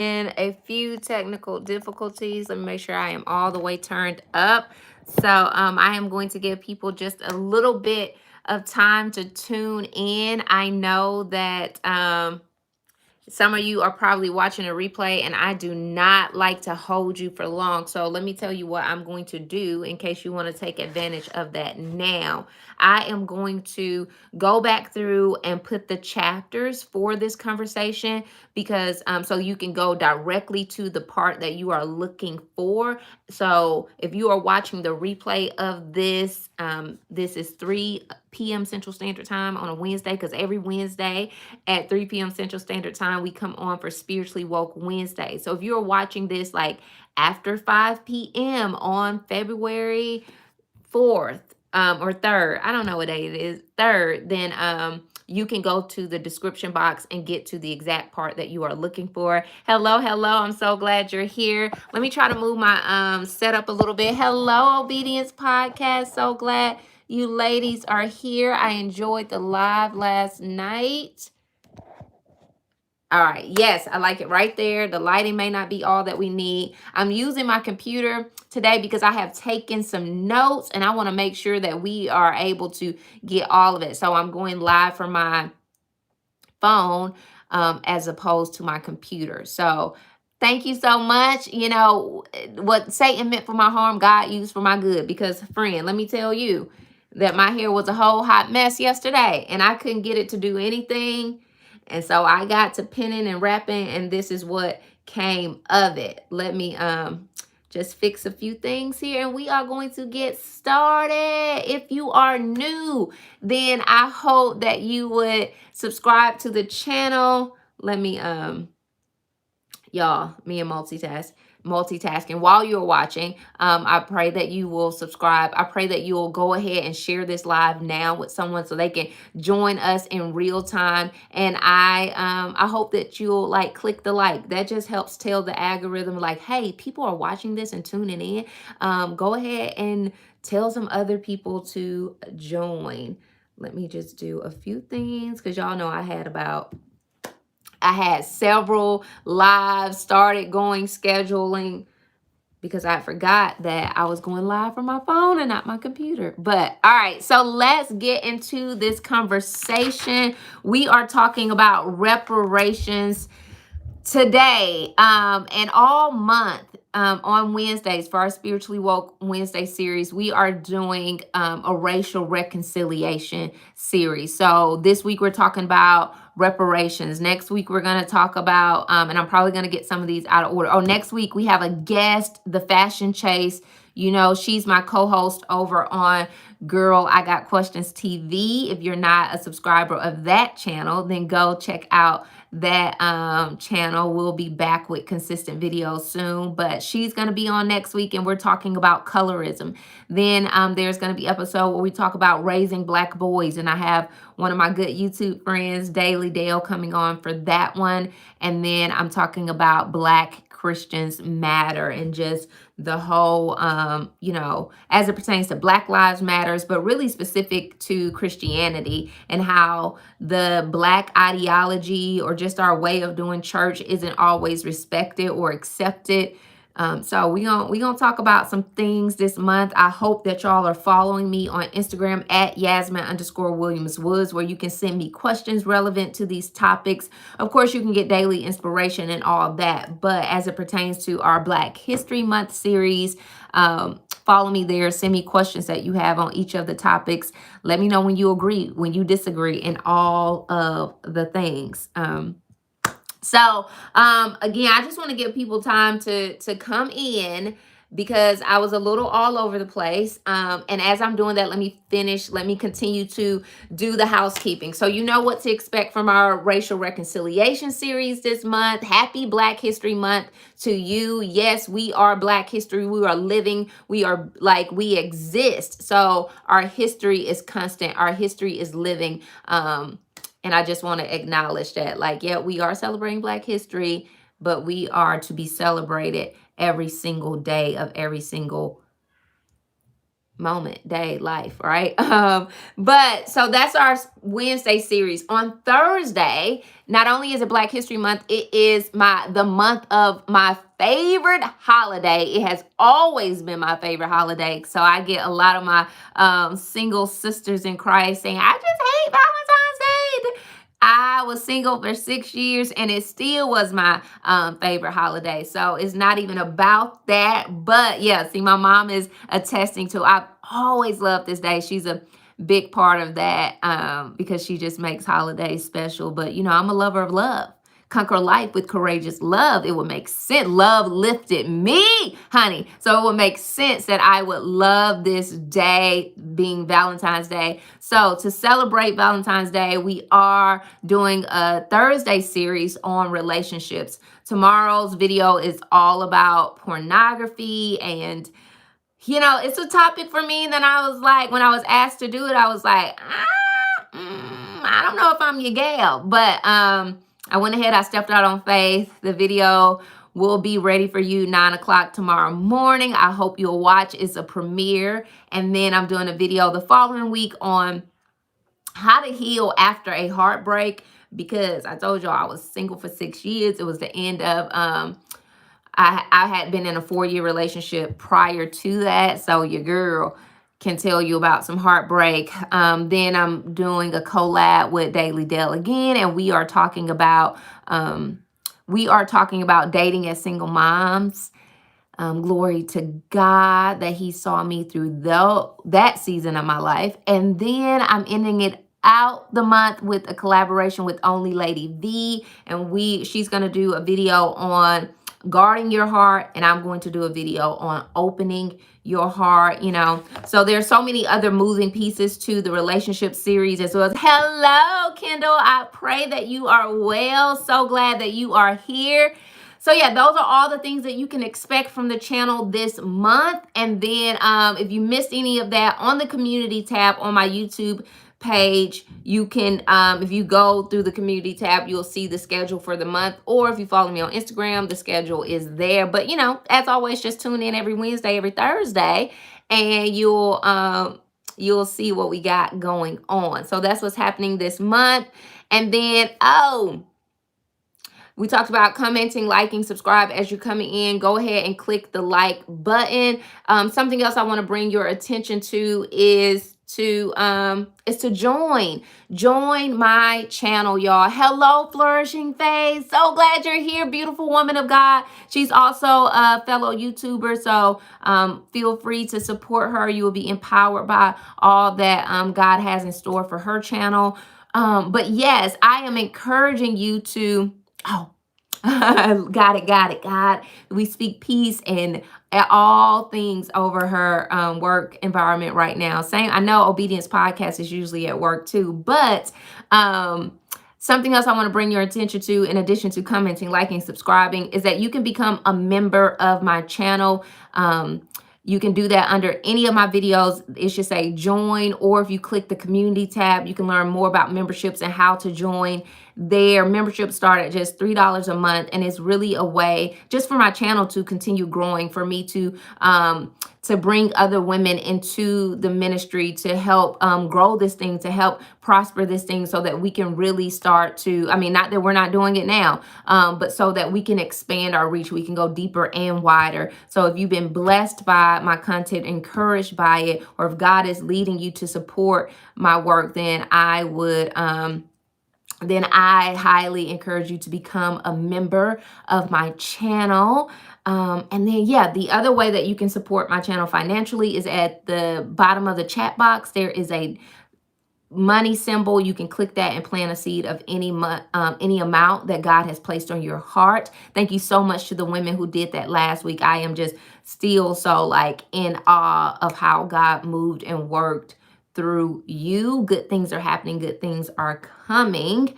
in a few technical difficulties. Let me make sure I am all the way turned up. So I am going to give people just a little bit of time to tune in. I know that some of you are probably watching a replay, and I do not like to hold you for long. So let me tell you what I'm going to do in case you want to take advantage of that now. I am going to go back through and put the chapters for this conversation because so you can go directly to the part that you are looking for. So if you are watching the replay of this, this is 3 p.m. Central Standard Time on a Wednesday, because every Wednesday at 3 p.m. Central Standard Time, we come on for Spiritually Woke Wednesday. So if you're watching this like after 5 p.m. on February 4th or 3rd, I don't know what day it is, 3rd, then you can go to the description box and get to the exact part that you are looking for. Hello, hello. I'm so glad you're here. Let me try to move my setup a little bit. Hello, Obedience Podcast. So glad you ladies are here. I enjoyed the live last night. All right. Yes, I like it right there. The lighting may not be all that we need. I'm using my computer today because I have taken some notes and I want to make sure that we are able to get all of it. So I'm going live from my phone as opposed to my computer. So thank you so much. You know, what Satan meant for my harm, God used for my good. Because, friend, let me tell you that my hair was a whole hot mess yesterday and I couldn't get it to do anything. And so I got to pinning and wrapping, and this is what came of it. Let me just fix a few things here and we are going to get started. If you are new, then I hope that you would subscribe to the channel. Let me y'all, me and multitasking while you're watching. I pray that you will subscribe. I pray that you will go ahead and share this live now with someone so they can join us in real time. And I hope that you'll like click the like. That just helps tell the algorithm like, hey, people are watching this and tuning in. Go ahead and tell some other people to join. Let me just do a few things because y'all know I had several lives started going, scheduling, because I forgot that I was going live from my phone and not my computer. But all right, so let's get into this conversation. We are talking about reparations today and all month. On Wednesdays for our Spiritually Woke Wednesday series, we are doing a racial reconciliation series. So this week we're talking about reparations. Next week we're going to talk about, and I'm probably going to get some of these out of order. Oh, next week we have a guest, the Fashion Chase. You know, she's my co-host over on Girl, I Got Questions TV. If you're not a subscriber of that channel, then go check out that channel. We'll be back with consistent videos soon, but she's going to be on next week and we're talking about colorism. Then there's going to be episode where we talk about raising Black boys, and I have one of my good YouTube friends, Daily Dale, coming on for that one. And then I'm talking about Black Christians Matter and just the whole, you know, as it pertains to Black Lives Matters, but really specific to Christianity and how the Black ideology or just our way of doing church isn't always respected or accepted. So we gonna talk about some things this month. I hope that y'all are following me on Instagram at Yasmine_Williams-Woods, where you can send me questions relevant to these topics. Of course, you can get daily inspiration and all that. But as it pertains to our Black History Month series, follow me there. Send me questions that you have on each of the topics. Let me know when you agree, when you disagree, and all of the things. So again, I just want to give people time to come in because I was a little all over the place. And as I'm doing that, let me continue to do the housekeeping. So you know what to expect from our racial reconciliation series this month. Happy Black History Month to you. Yes, we are Black history. We are living. We are like, we exist. So our history is constant. Our history is living. And I just want to acknowledge that, like, yeah, we are celebrating Black history, but we are to be celebrated every single day of every single moment, day, life, right? But so that's our Wednesday series. On Thursday, not only is it Black History Month, it is the month of my favorite holiday. It has always been my favorite holiday. So I get a lot of my single sisters in Christ saying, I just hate Valentine's Day. I was single for 6 years and it still was my favorite holiday. So it's not even about that. But yeah, see, my mom is attesting to, I've always loved this day. She's a big part of that because she just makes holidays special. But, you know, I'm a lover of love. Conquer life with courageous love. It would make sense. Love lifted me, honey. So it would make sense that I would love this day being Valentine's Day. So to celebrate Valentine's Day, we are doing a Thursday series on relationships. Tomorrow's video is all about pornography, and you know, it's a topic for me that I was like, when I was asked to do it, I was like, I don't know if I'm your gal, but I went ahead, I stepped out on faith. The video will be ready for you 9 o'clock tomorrow morning. I hope you'll watch. It's a premiere. And then I'm doing a video the following week on how to heal after a heartbreak, because I told y'all I was single for 6 years. It was the end of, I had been in a 4-year relationship prior to that. So your girl can tell you about some heartbreak. Then I'm doing a collab with Daily Dell again, and we are talking about dating as single moms. Glory to God that he saw me through that season of my life. And then I'm ending it out the month with a collaboration with Only Lady V, and she's going to do a video on guarding your heart, and I'm going to do a video on opening your heart, you know. So there's so many other moving pieces to the relationship series as well. Hello, Kendall. I pray that you are well. So glad that you are here. So yeah, those are all the things that you can expect from the channel this month. And then if you missed any of that, on the community tab on my YouTube page, you can, if you go through the community tab, you'll see the schedule for the month. Or if you follow me on Instagram, the schedule is there. But you know, as always, just tune in every Wednesday, every Thursday, and you'll see what we got going on. So that's what's happening this month. And then, we talked about commenting, liking, subscribe. As you're coming in, go ahead and click the like button. Something else I want to bring your attention to is to join my channel, y'all. Hello, Flourishing Phase. So glad you're here, beautiful woman of God. She's also a fellow YouTuber, so feel free to support her. You will be empowered by all that God has in store for her channel. But yes, I am encouraging you to, got it, God. We speak peace and all things over her work environment right now. I know Obedience Podcast is usually at work too, but something else I want to bring your attention to, in addition to commenting, liking, subscribing, is that you can become a member of my channel. You can do that under any of my videos. It should say join, or if you click the community tab, you can learn more about memberships and how to join. Their membership start at just $3 a month, and it's really a way just for my channel to continue growing, for me to bring other women into the ministry, to help grow this thing, to help prosper this thing, so that we can really start to, I mean, not that we're not doing it now, but so that we can expand our reach, we can go deeper and wider. So if you've been blessed by my content, encouraged by it, or if God is leading you to support my work, then I would then I highly encourage you to become a member of my channel. And then, yeah, the other way that you can support my channel financially is at the bottom of the chat box. There is a money symbol. You can click that and plant a seed of any amount that God has placed on your heart. Thank you so much to the women who did that last week. I am just still so like in awe of how God moved and worked through you. Good things are happening. Good things are coming.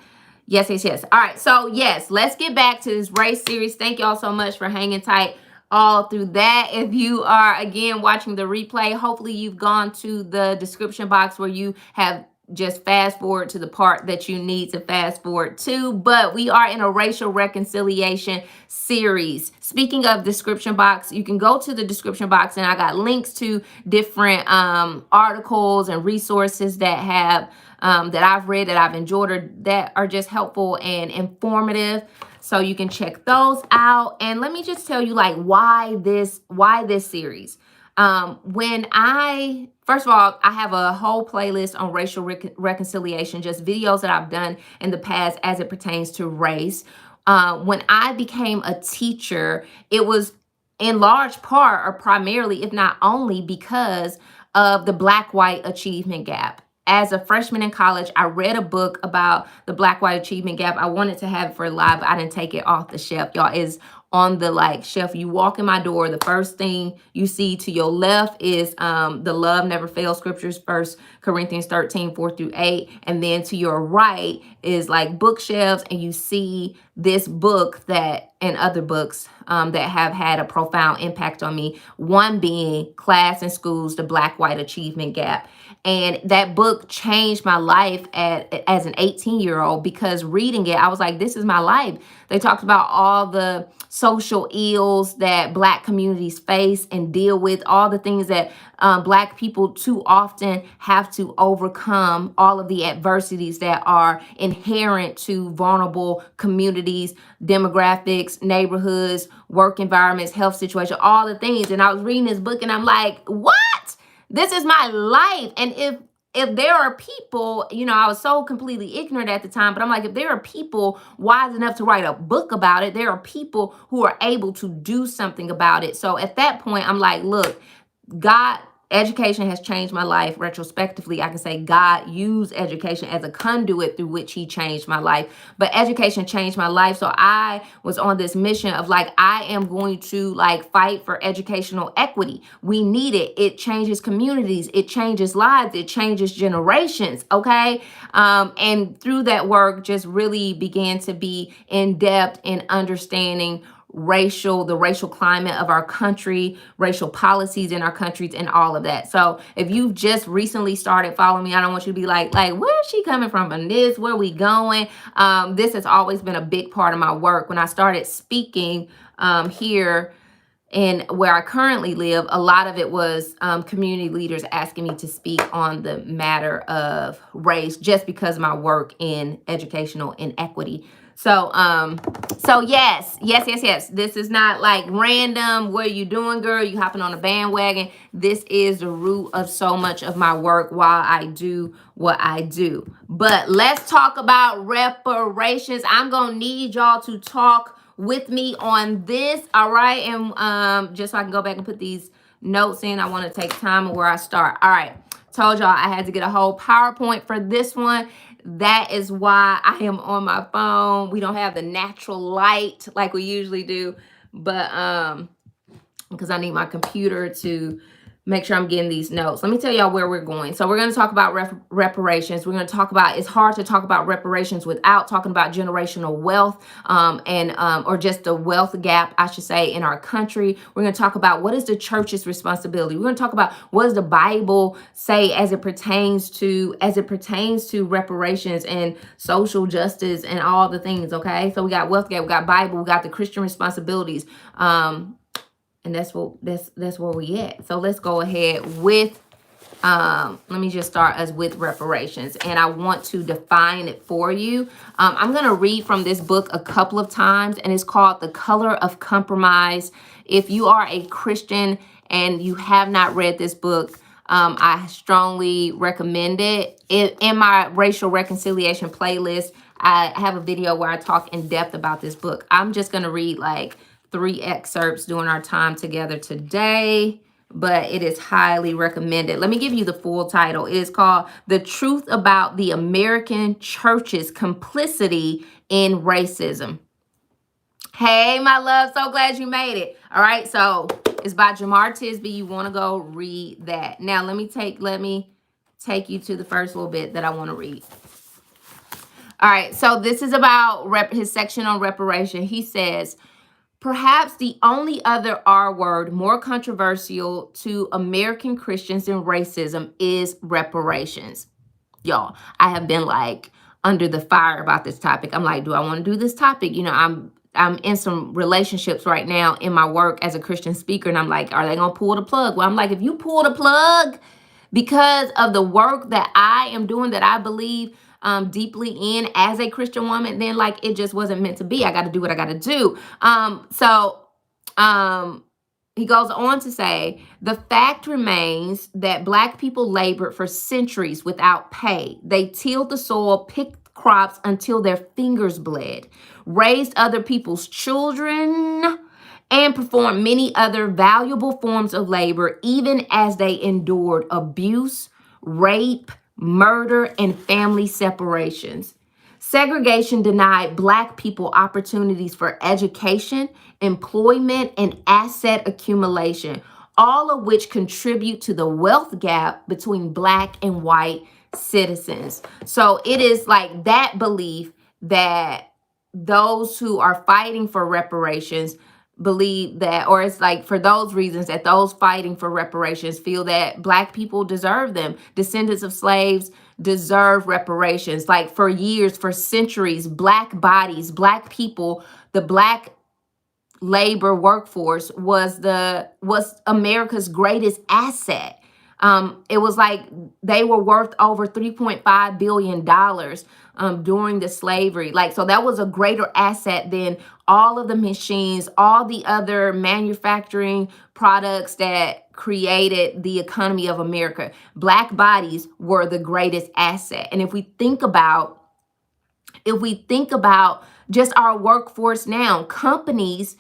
Yes. All right. So yes, let's get back to this race series. Thank y'all so much for hanging tight all through that. If you are, again, watching the replay, hopefully you've gone to the description box where you have just fast forward to the part that you need to fast forward to. But we are in a racial reconciliation series. Speaking of description box, you can go to the description box and I got links to different articles and resources that have that I've read, that I've enjoyed, or that are just helpful and informative. So you can check those out. And let me just tell you, like, why this series. First of all, I have a whole playlist on racial reconciliation, just videos that I've done in the past as it pertains to race. When I became a teacher, it was in large part, or primarily, if not only, because of the Black-white achievement gap. As a freshman in college, I read a book about the Black-white achievement gap. I wanted to have it for live, but I didn't take it off the shelf. Y'all, is on the shelf. You walk in my door, the first thing you see to your left is the love never fails scriptures, 1 Corinthians 13, 4-8. And then to your right is like bookshelves, and you see this book and other books that have had a profound impact on me. One being Class and Schools, the Black-White Achievement Gap. And that book changed my life as an 18-year-old, because reading it, I was like, this is my life. They talked about all the social ills that Black communities face and deal with, all the things that Black people too often have to overcome, all of the adversities that are inherent to vulnerable communities, demographics, neighborhoods, work environments, health situation, all the things. And I was reading this book and I'm like, what? This is my life. And if there are people, I was so completely ignorant at the time, but I'm like, if there are people wise enough to write a book about it, there are people who are able to do something about it. So at that point, I'm like, look, education has changed my life. Retrospectively, I can say God used education as a conduit through which he changed my life. But education changed my life. So I was on this mission of I am going to fight for educational equity. We need it. It changes communities. It changes lives. It changes generations. Okay. And through that work, just really began to be in depth in understanding the racial climate of our country, racial policies in our countries, and all of that. So if you've just recently started following me, I don't want you to be like, where is she coming from on this? Where are we going? This has always been a big part of my work. When I started speaking here and where I currently live, a lot of it was community leaders asking me to speak on the matter of race, just because of my work in educational inequity. So yes. This is not random. What are you doing, girl? You hopping on a bandwagon? This is the root of so much of my work, while I do what I do. But let's talk about reparations. I'm gonna need y'all to talk with me on this, all right? And just so I can go back and put these notes in, I want to take time of where I start. All right, told y'all I had to get a whole PowerPoint for this one. That is why I am on my phone. We don't have the natural light like we usually do, but because I need my computer to make sure I'm getting these notes. Let me tell y'all where we're going. So we're going to talk about reparations. We're going to talk about, it's hard to talk about reparations without talking about generational wealth or just the wealth gap, I should say, in our country. We're going to talk about what is the church's responsibility. We're going to talk about what does the Bible say as it pertains to reparations and social justice and all the things, okay? So we got wealth gap, we got Bible, we got the Christian responsibilities. And that's where we at. So let's go ahead with, let me just start us with reparations. And I want to define it for you. I'm going to read from this book a couple of times, and it's called The Color of Compromise. If you are a Christian and you have not read this book, I strongly recommend it. In my racial reconciliation playlist, I have a video where I talk in depth about this book. I'm just going to read 3 excerpts during our time together today, but it is highly recommended. Let me give you the full title. It is called The Truth About the American Church's Complicity in Racism. Hey, my love, so glad you made it. All right, so it's by Jamar Tisby. You want to go read that. Now, let me take you to the first little bit that I want to read. All right, so this is about his section on reparation. He says, perhaps the only other R word more controversial to American Christians than racism is reparations. y'all, I have been like under the fire about this topic. I'm like, do I want to do this topic? You know, I'm in some relationships right now in my work as a Christian speaker, and I'm like, are they gonna pull the plug? Well, I'm like, if you pull the plug because of the work that I am doing, that I believe deeply in as a Christian woman, then like it just wasn't meant to be. I got to do what I got to do. Um, he goes on to say, the fact remains that Black people labored for centuries without pay. They tilled the soil, picked crops until their fingers bled, raised other people's children, and performed many other valuable forms of labor, even as they endured abuse, rape, murder, and family separations. Segregation denied Black people opportunities for education, employment, and asset accumulation, all of which contribute to the wealth gap between Black and white citizens. So it is like that belief that those who are fighting for reparations believe that, or it's like for those reasons that those fighting for reparations feel that Black people deserve them. Descendants of slaves deserve reparations. Like for years, for centuries, Black bodies, Black people, the Black labor workforce was America's greatest asset. It was like they were worth over $3.5 billion during the slavery. Like, so that was a greater asset than all of the machines, all the other manufacturing products that created the economy of America. Black bodies were the greatest asset. And if we think about just our workforce now, companies,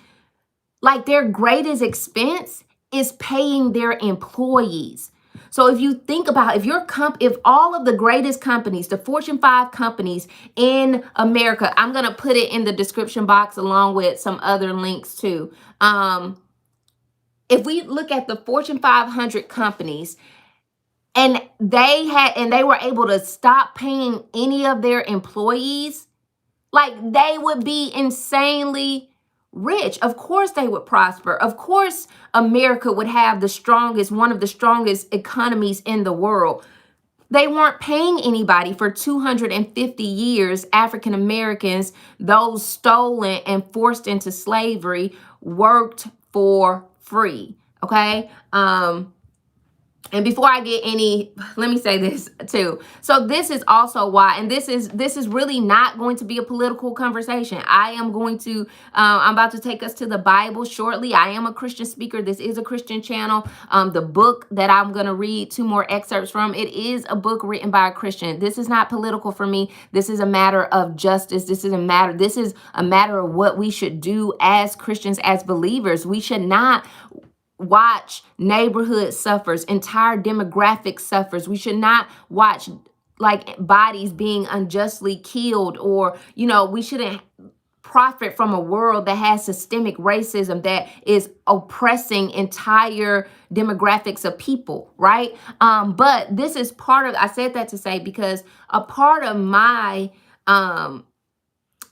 like their greatest expense is paying their employees. So if you think about if all of the greatest companies, the Fortune 5 companies in America, I'm going to put it in the description box along with some other links too. If we look at the Fortune 500 companies, and they were able to stop paying any of their employees, like they would be insanely rich. Of course they would prosper. Of course America would have one of the strongest economies in the world. They weren't paying anybody for 250 years. African Americans, those stolen and forced into slavery, worked for free. Okay. And before I get let me say this too. So this is also why, and this is really not going to be a political conversation. I'm about to take us to the Bible shortly. I am a Christian speaker. This is a Christian channel. The book that I'm going to read 2 more excerpts from, it is a book written by a Christian. This is not political for me. This is a matter of justice. This is a matter of what we should do as Christians, as believers. We should not watch neighborhood suffers, entire demographic suffers. We should not watch like bodies being unjustly killed, or, we shouldn't profit from a world that has systemic racism that is oppressing entire demographics of people, right? But this is I said that to say, because a part of my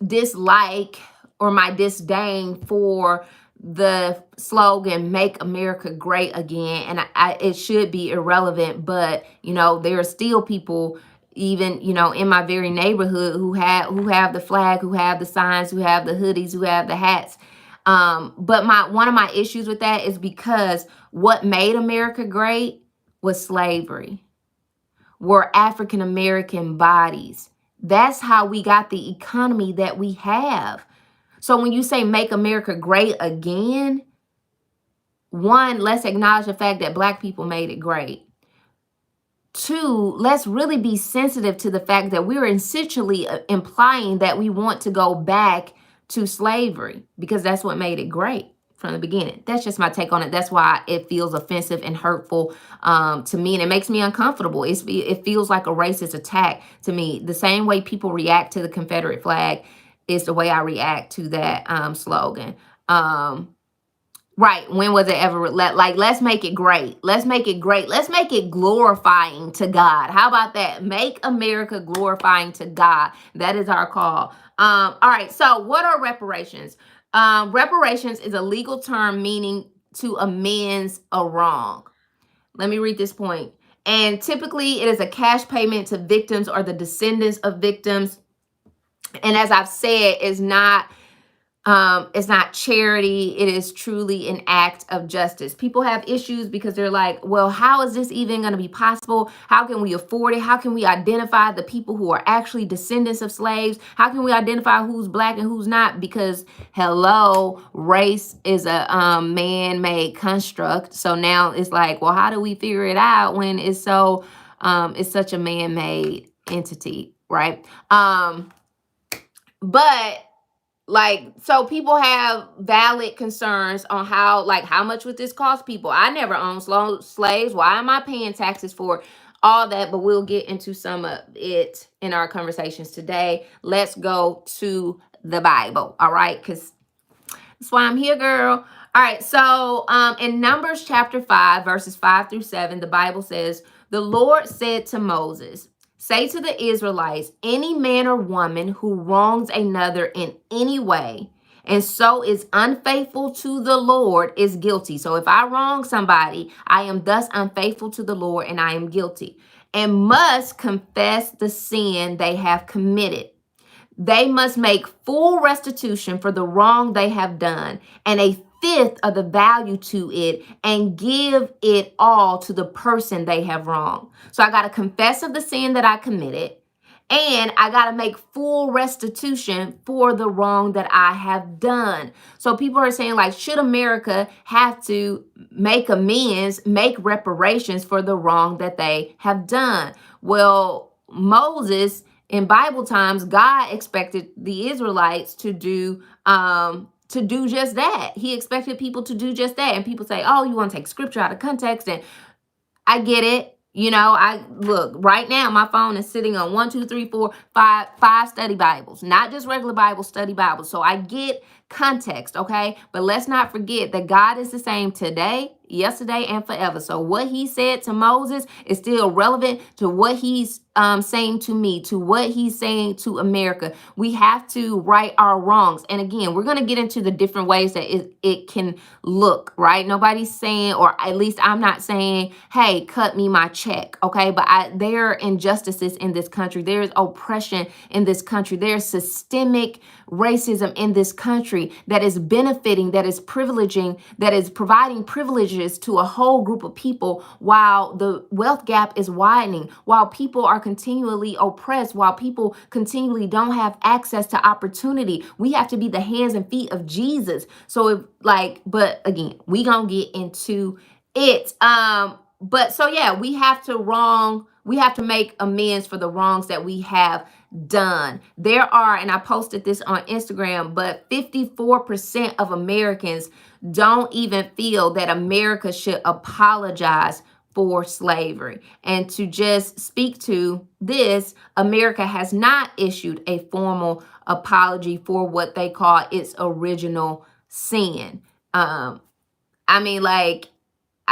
dislike or my disdain for the slogan "Make America Great Again," and it should be irrelevant, but there are still people, even in my very neighborhood, who have the flag, who have the signs, who have the hoodies, who have the hats. But one of my issues with that is because what made America great was slavery, were African American bodies. That's how we got the economy that we have. So when you say make America great again, one, let's acknowledge the fact that Black people made it great. 2, let's really be sensitive to the fact that we're essentially implying that we want to go back to slavery, because that's what made it great from the beginning. That's just my take on it. That's why it feels offensive and hurtful to me, and it makes me uncomfortable. It feels like a racist attack to me. The same way people react to the Confederate flag is the way I react to that slogan. Right. When was it ever let's make it great. Let's make it great. Let's make it glorifying to God. How about that? Make America glorifying to God. That is our call. All right. So what are reparations? Reparations is a legal term meaning to amends a wrong. Let me read this point. And typically it is a cash payment to victims or the descendants of victims. And as I've said, it's not charity. It is truly an act of justice. People have issues because they're like, well, how is this even going to be possible? How can we afford it? How can we identify the people who are actually descendants of slaves? How can we identify who's black and who's not? Because hello, race is a man-made construct. So now it's like, well, how do we figure it out when it's such a man-made entity, right? But like, so people have valid concerns on how much would this cost people? I never owned slaves. Why am I paying taxes for all that? But we'll get into some of it in our conversations today. Let's go to the Bible, all right? Because that's why I'm here, girl. All right, so in Numbers chapter 5, verses 5 through 7, the Bible says, the Lord said to Moses, say to the Israelites, any man or woman who wrongs another in any way and so is unfaithful to the Lord is guilty. So if I wrong somebody, I am thus unfaithful to the Lord and I am guilty and must confess the sin they have committed. They must make full restitution for the wrong they have done and a fifth of the value to it and give it all to the person they have wronged. So I got to confess of the sin that I committed and I got to make full restitution for the wrong that I have done. So people are saying, like, should America have to make amends, make reparations for the wrong that they have done? Well, Moses, in Bible times, God expected the Israelites to do just that. He expected people to do just that. And people say, oh, you want to take scripture out of context. And I get it. You know, I look right now, my phone is sitting on 1, 2, 3, 4, 5 study Bibles, not just regular Bible, study Bibles. So I get context, okay? But let's not forget that God is the same today, yesterday, and forever. So what he said to Moses is still relevant to what he's saying to me, to what he's saying to America. We have to right our wrongs. And again, we're going to get into the different ways that it can look, right? Nobody's saying, or at least I'm not saying, hey, cut me my check, okay? But there are injustices in this country. There is oppression in this country. There's systemic racism in this country that is benefiting, that is privileging, that is providing privileges to a whole group of people while the wealth gap is widening, while people are continually oppressed, while people continually don't have access to opportunity. We have to be the hands and feet of Jesus. So but again, we gonna get into it. But so yeah, we have to make amends for the wrongs that we have done. There are, and I posted this on Instagram, but 54% of Americans don't even feel that America should apologize for slavery. And to just speak to this, America has not issued a formal apology for what they call its original sin.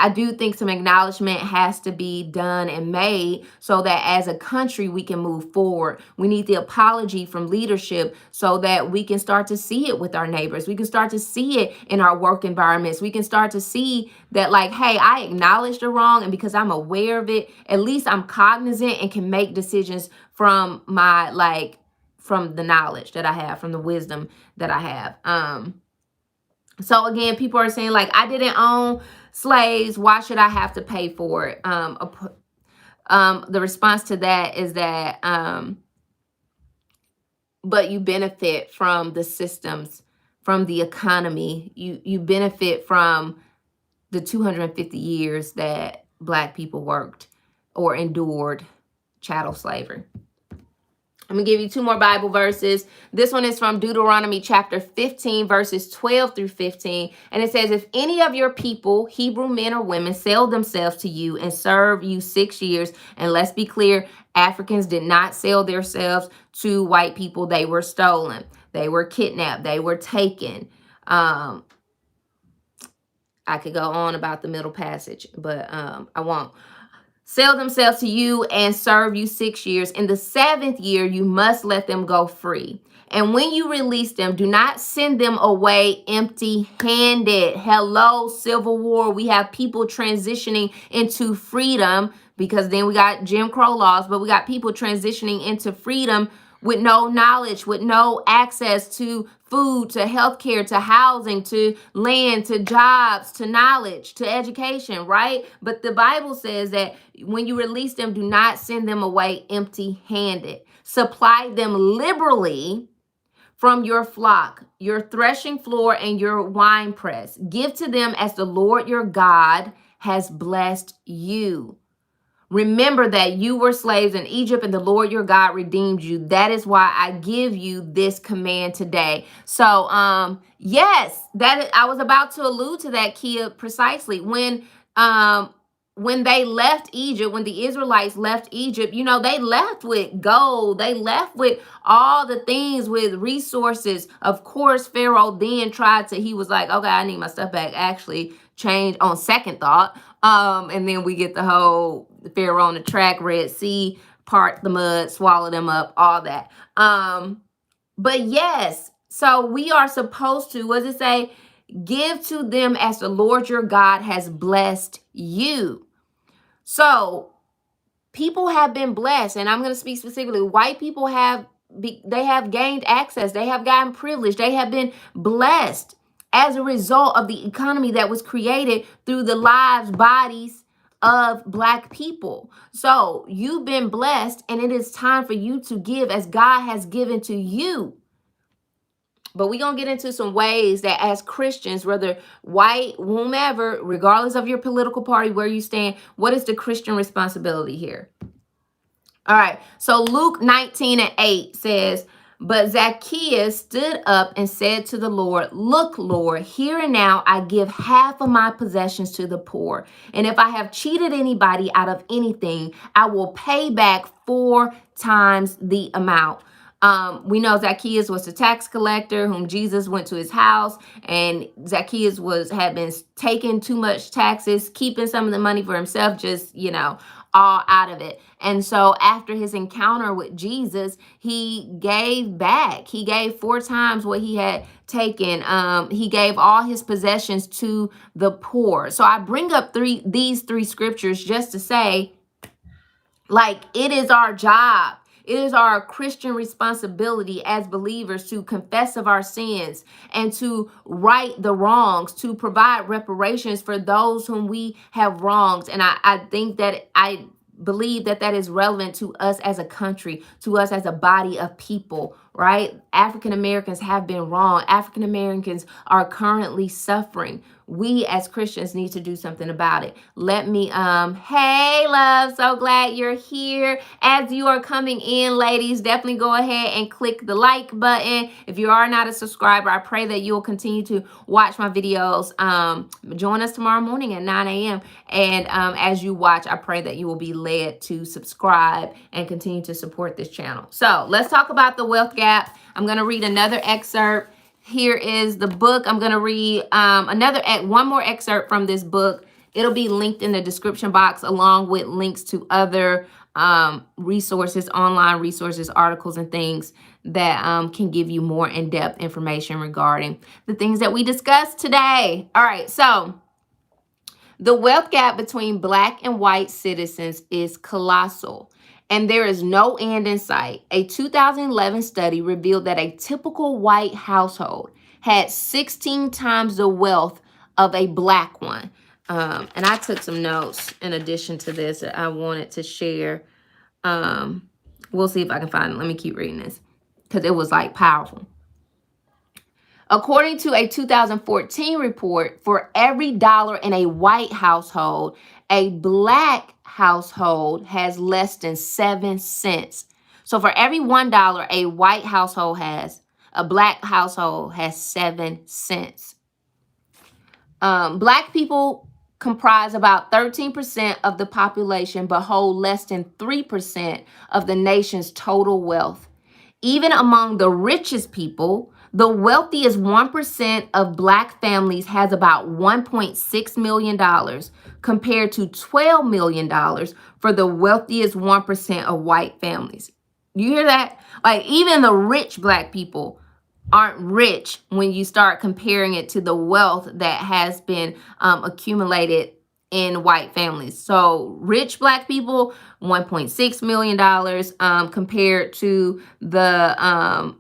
I do think some acknowledgement has to be done and made so that as a country we can move forward. We need the apology from leadership so that we can start to see it with our neighbors. We can start to see it in our work environments. We can start to see that, like, hey, I acknowledged the wrong, and because I'm aware of it, at least I'm cognizant and can make decisions from from the knowledge that I have, from the wisdom that I have. So again, people are saying, like, I didn't own slaves. Why should I have to pay for it? The response to that is that, but you benefit from the systems, from the economy. You benefit from the 250 years that Black people worked or endured chattel slavery. I'm going to give you 2 more Bible verses. This one is from Deuteronomy chapter 15, verses 12 through 15. And it says, if any of your people, Hebrew men or women, sell themselves to you and serve you 6 years, and let's be clear, Africans did not sell themselves to white people. They were stolen. They were kidnapped. They were taken. I could go on about the middle passage, but I won't. Sell themselves to you and serve you 6 years. In the 7th year, you must let them go free. And when you release them, do not send them away empty-handed. Hello, Civil War. We have people transitioning into freedom because then we got Jim Crow laws, but we got people transitioning into freedom with no knowledge, with no access to food, to healthcare, to housing, to land, to jobs, to knowledge, to education, right? But the Bible says that when you release them, do not send them away empty-handed. Supply them liberally from your flock, your threshing floor, and your winepress. Give to them as the Lord your God has blessed you. Remember that you were slaves in Egypt and the Lord your God redeemed you. That is why I give you this command today. So, yes, I was about to allude to that, Kia, precisely. When they left Egypt, when the Israelites left Egypt, they left with gold. They left with all the things, with resources. Of course, Pharaoh then he was like, okay, I need my stuff back. Actually, change on second thought. And then we get the whole Pharaoh on the track, Red Sea, part the mud, swallow them up, all that. But yes, so we are supposed to, what does it say? Give to them as the Lord your God has blessed you. So people have been blessed, and I'm going to speak specifically. White people have gained access. They have gotten privilege. They have been blessed as a result of the economy that was created through the lives, bodies of Black people. So you've been blessed, and it is time for you to give as God has given to you. But we're going to get into some ways that as Christians, whether white, whomever, regardless of your political party, where you stand, what is the Christian responsibility here? All right. So Luke 19:8 says, but Zacchaeus stood up and said to the Lord, look, Lord, here and now I give half of my possessions to the poor. And if I have cheated anybody out of anything, I will pay back 4 times the amount. We know Zacchaeus was the tax collector whom Jesus went to his house, and Zacchaeus had been taking too much taxes, keeping some of the money for himself, just, all out of it. And so after his encounter with Jesus, he gave back. He gave 4 times what he had taken. He gave all his possessions to the poor. So I bring up these 3 scriptures just to say, like, it is our job. It is our Christian responsibility as believers to confess of our sins and to right the wrongs, to provide reparations for those whom we have wronged. And I think that I believe that is relevant to us as a country, to us as a body of people, right? African Americans have been wronged. African Americans are currently suffering. We as Christians need to do something about it. Let me, hey, love, so glad you're here. As you are coming in, ladies, definitely go ahead and click the like button. If you are not a subscriber, I pray that you'll continue to watch my videos. Join us tomorrow morning at 9 a.m. And as you watch, I pray that you will be led to subscribe and continue to support this channel. So let's talk about the wealth gap. I'm going to read another excerpt. Here is the book. I'm going to read one more excerpt from this book. It'll be linked in the description box along with links to other resources, online resources, articles, and things that can give you more in-depth information regarding the things that we discussed today. All right, so the wealth gap between Black and white citizens is colossal, and there is no end in sight. A 2011 study revealed that a typical white household had 16 times the wealth of a Black one. And I took some notes in addition to this that I wanted to share. We'll see if I can find it. Let me keep reading this because it was like powerful. According to a 2014 report, for every dollar in a white household, a Black household has less than 7 cents. So for every $1 a white household has, a Black household has 7 cents. Black people comprise about 13% of the population, but hold less than 3% of the nation's total wealth. Even among the richest people, the wealthiest 1% of Black families has about $1.6 million compared to $12 million for the wealthiest 1% of white families. You hear that? Like, even the rich Black people aren't rich when you start comparing it to the wealth that has been accumulated in white families. So rich Black people, $1.6 million, compared to the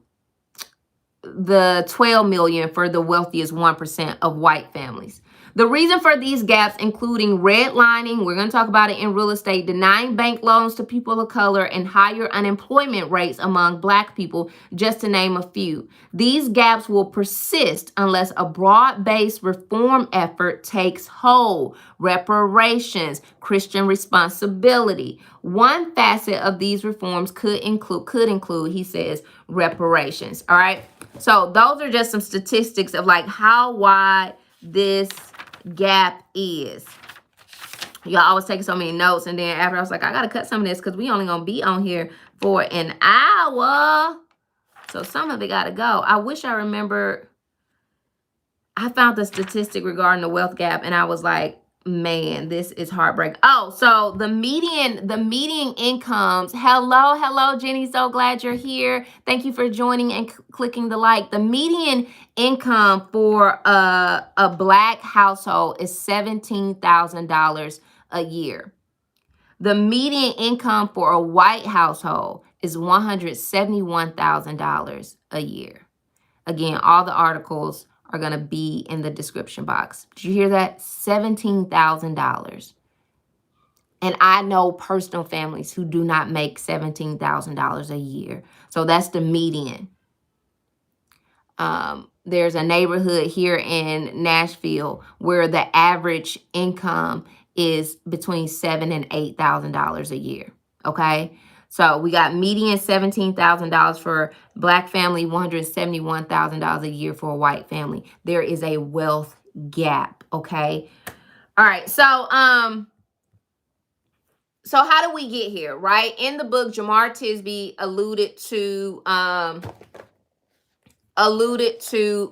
12 million for the wealthiest 1% of white families. The reason for these gaps, including redlining, we're going to talk about it in real estate, denying bank loans to people of color, and higher unemployment rates among Black people, just to name a few. These gaps will persist unless a broad-based reform effort takes hold. Reparations, Christian responsibility. One facet of these reforms could include, he says, reparations. All right. So those are just some statistics of like how wide this gap is. Y'all always taking so many notes, and then after I was like, I gotta cut some of this because we only gonna be on here for an hour. So some of it gotta go. I wish I remembered. I found the statistic regarding the wealth gap, and I was like, man, this is heartbreaking. Oh, so the median incomes. Hello, Jenny. So glad you're here. Thank you for joining and clicking the like. The median income for a Black household is $17,000 a year. The median income for a white household is $171,000 a year. Again, all the articles are going to be in the description box. Did you hear that? $17,000. And I know personal families who do not make $17,000 a year. So that's the median. There's a neighborhood here in Nashville where the average income is between $7,000 and $8,000 a year. Okay. So we got median $17,000 for Black family, $171,000 a year for a white family. There is a wealth gap. Okay. All right. So how do we get here? Right. In the book, Jamar Tisby alluded to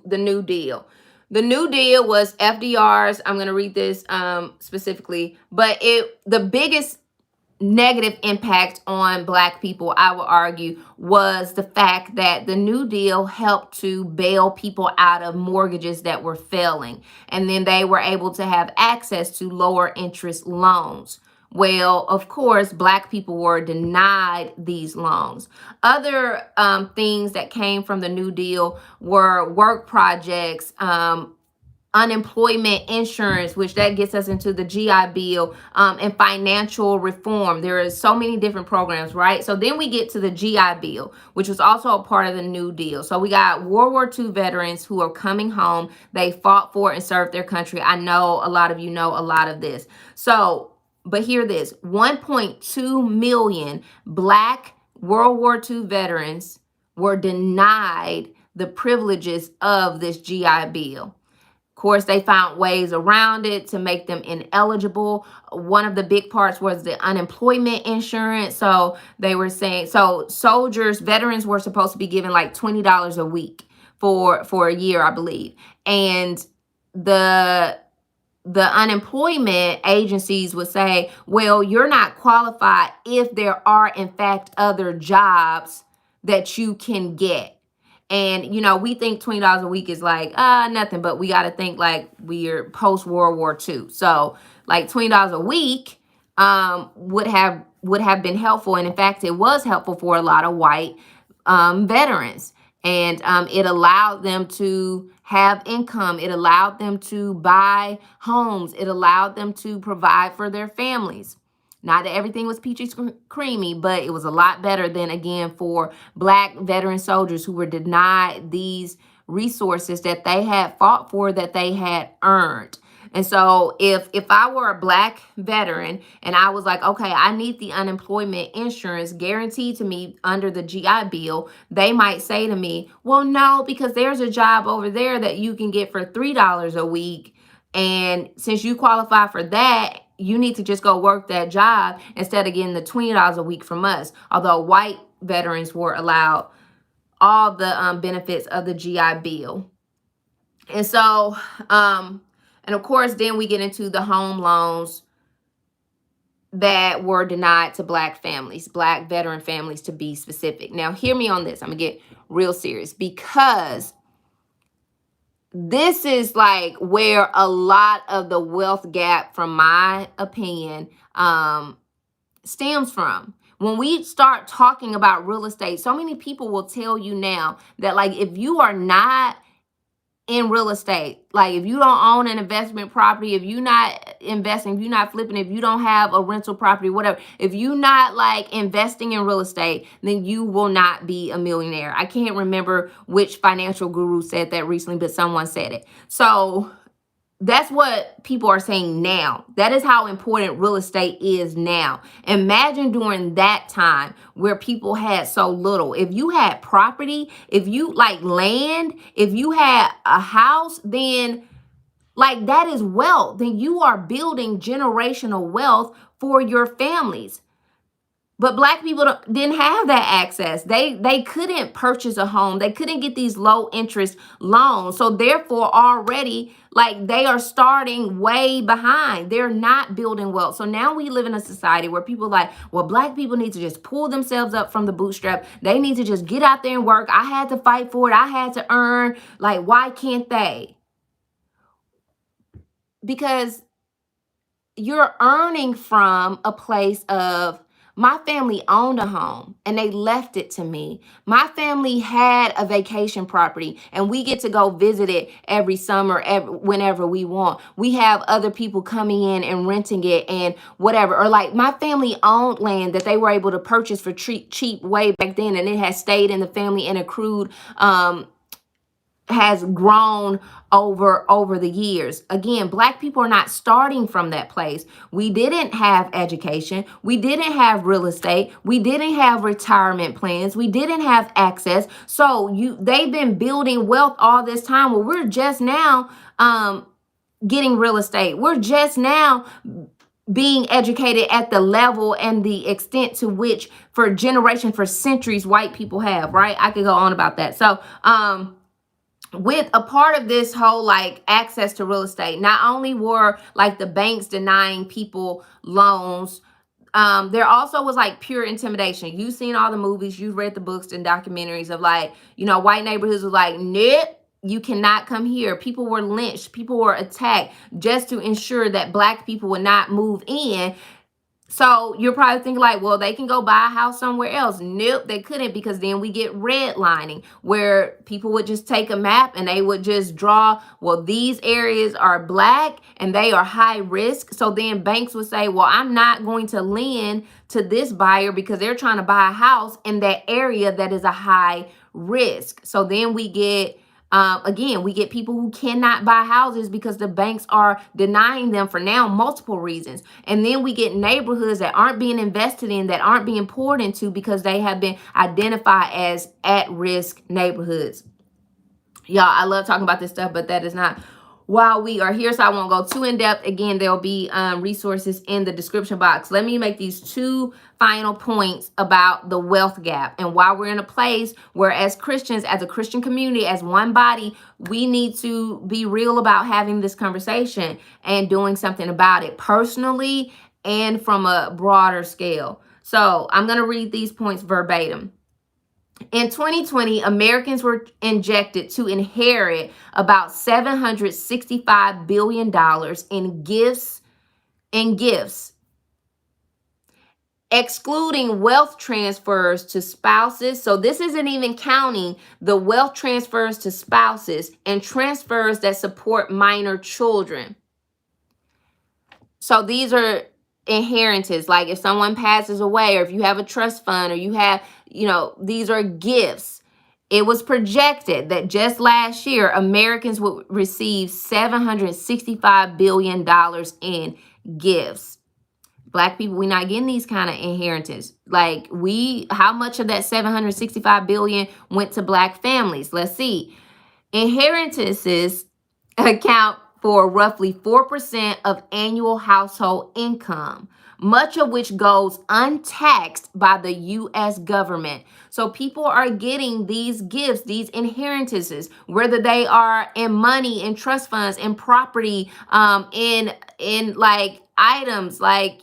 the New Deal. The New Deal was FDR's, I'm going to read this specifically, but the biggest negative impact on Black people, I would argue, was the fact that the New Deal helped to bail people out of mortgages that were failing, and then they were able to have access to lower interest loans. Well, of course, Black people were denied these loans. Other things that came from the New Deal were work projects, unemployment insurance, which that gets us into the GI Bill, and financial reform. There are so many different programs, right? So then we get to the GI Bill, which was also a part of the New Deal. So we got World War II veterans who are coming home. They fought for and served their country. I know a lot of you know a lot of this. So, but hear this, 1.2 million Black World War II veterans were denied the privileges of this GI Bill. Of course, they found ways around it to make them ineligible. One of the big parts was the unemployment insurance. So they were saying, so soldiers, veterans were supposed to be given like $20 a week for a year, I believe. And the unemployment agencies would say, well, you're not qualified if there are, in fact, other jobs that you can get. And, you know, we think $20 a week is like, nothing, but we got to think like we're post-World War II. So like $20 a week would have been helpful. And in fact, it was helpful for a lot of white veterans. And it allowed them to have income. It allowed them to buy homes. It allowed them to provide for their families. Not that everything was peachy creamy, but it was a lot better than, again, for Black veteran soldiers who were denied these resources that they had fought for, that they had earned. And so if I were a Black veteran and I was like, okay, I need the unemployment insurance guaranteed to me under the GI Bill, they might say to me, well, no, because there's a job over there that you can get for $3 a week. And since you qualify for that, you need to just go work that job instead of getting the $20 a week from us. Although white veterans were allowed all the benefits of the GI Bill. And so, and of course, then we get into the home loans that were denied to Black families, Black veteran families to be specific. Now, hear me on this. I'm going to get real serious, because this is like where a lot of the wealth gap, from my opinion, stems from. When we start talking about real estate, so many people will tell you now that, like, if you are not in real estate, like if you don't own an investment property, if you're not investing, if you're not flipping, if you don't have a rental property, whatever, if you're not like investing in real estate, then you will not be a millionaire. I can't remember which financial guru said that recently, but someone said it. So that's what people are saying now. That is how important real estate is now. Imagine during that time where people had so little. If you had property, if you like land, if you had a house, then like that is wealth. Then you are building generational wealth for your families. But Black people didn't have that access. They couldn't purchase a home. They couldn't get these low interest loans. So therefore, already, like, they are starting way behind. They're not building wealth. So now we live in a society where people are like, well, Black people need to just pull themselves up from the bootstrap. They need to just get out there and work. I had to fight for it. I had to earn. Like, why can't they? Because you're earning from a place of, my family owned a home and they left it to me. My family had a vacation property and we get to go visit it every summer, whenever we want. We have other people coming in and renting it and whatever. Or like my family owned land that they were able to purchase for cheap way back then, and it has stayed in the family and accrued, has grown over the years. Again, Black people are not starting from that place. We didn't have education. We didn't have real estate. We didn't have retirement plans. We didn't have access. So they've been building wealth all this time. Well, we're just now getting real estate. We're just now being educated at the level and the extent to which for generations, for centuries, white people have, right? I could go on about that. So, with a part of this whole like access to real estate, not only were like the banks denying people loans, there also was like pure intimidation. You've seen all the movies, you've read the books and documentaries of like, white neighborhoods was like, nope, you cannot come here. People were lynched, people were attacked just to ensure that Black people would not move in. So you're probably thinking like, well, they can go buy a house somewhere else. Nope, they couldn't, because then we get redlining, where people would just take a map and they would just draw, well, these areas are Black and they are high risk. So then banks would say, well, I'm not going to lend to this buyer because they're trying to buy a house in that area that is a high risk. So then we get again, we get people who cannot buy houses because the banks are denying them for now multiple reasons. And then we get neighborhoods that aren't being invested in, that aren't being poured into because they have been identified as at-risk neighborhoods. Y'all, I love talking about this stuff, but that is not why we are here, so I won't go too in depth. Again, there'll be resources in the description box. Let me make these two final points about the wealth gap and why we're in a place where, as Christians, as a Christian community, as one body, we need to be real about having this conversation and doing something about it personally and from a broader scale. So I'm going to read these points verbatim. In 2020, Americans were injected to inherit about $765 billion in gifts, excluding wealth transfers to spouses. So this isn't even counting the wealth transfers to spouses and transfers that support minor children. So these are inheritances, like if someone passes away, or if you have a trust fund, or you have, these are gifts. It was projected that just last year, Americans would receive $765 billion in gifts. Black people, we're not getting these kind of inheritance. Like how much of that $765 billion went to Black families? Let's see. Inheritances account for roughly 4% of annual household income, much of which goes untaxed by the U.S. government. So people are getting these gifts, these inheritances, whether they are in money, in trust funds, in property, in like items like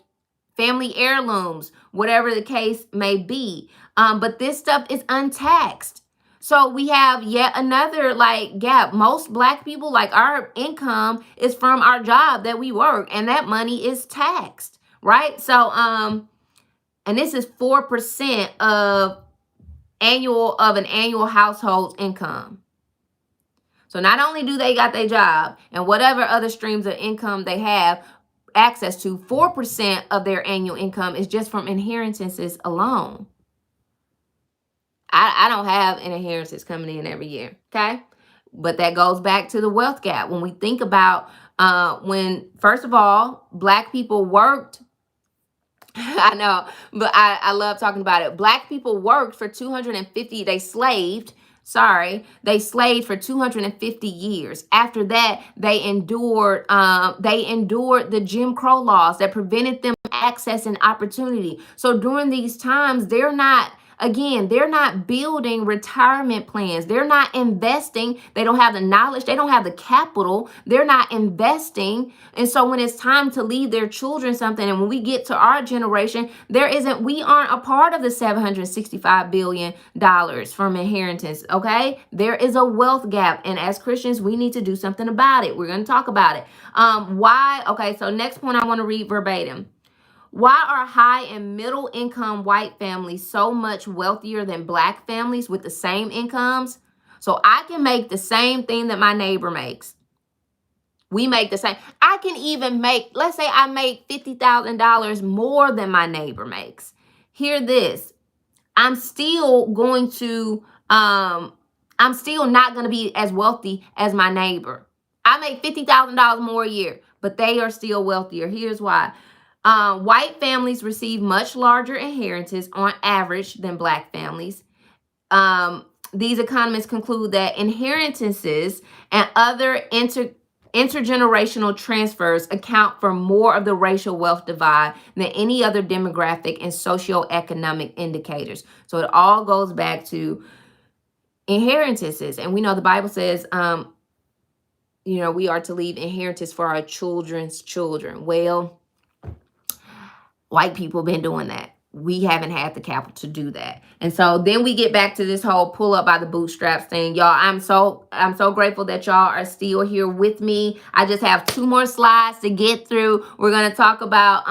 family heirlooms, whatever the case may be. But this stuff is untaxed. So we have yet another like gap. Most Black people, like our income is from our job that we work, and that money is taxed, right? So and this is 4% of an annual household income. So not only do they got their job and whatever other streams of income they have access to, 4% of their annual income is just from inheritances alone. I don't have an inheritance coming in every year, okay? But that goes back to the wealth gap. When we think about when, first of all, Black people worked, I know, but I love talking about it. Black people worked for 250, they slaved for 250 years. After that, they endured the Jim Crow laws that prevented them access and opportunity. So during these times, they're not building retirement plans. They're not investing. They don't have the knowledge. They don't have the capital. They're not investing. And so when it's time to leave their children something, and when we get to our generation, we aren't a part of the $765 billion from inheritance, okay? There is a wealth gap. And as Christians, we need to do something about it. We're going to talk about it. Why? Okay, so next point I want to read verbatim. Why are high and middle income white families so much wealthier than Black families with the same incomes? So I can make the same thing that my neighbor makes. We make the same. I can even make, let's say I make $50,000 more than my neighbor makes. Hear this. I'm still not going to be as wealthy as my neighbor. I make $50,000 more a year, but they are still wealthier. Here's why. White families receive much larger inheritance on average than Black families. These economists conclude that inheritances and other intergenerational transfers account for more of the racial wealth divide than any other demographic and socioeconomic indicators. So it all goes back to inheritances. And we know the Bible says, we are to leave inheritance for our children's children. Well, white people been doing that. We haven't had the capital to do that. And so then we get back to this whole pull up by the bootstraps thing. Y'all, I'm so grateful that y'all are still here with me. I just have 2 more slides to get through. We're going to talk about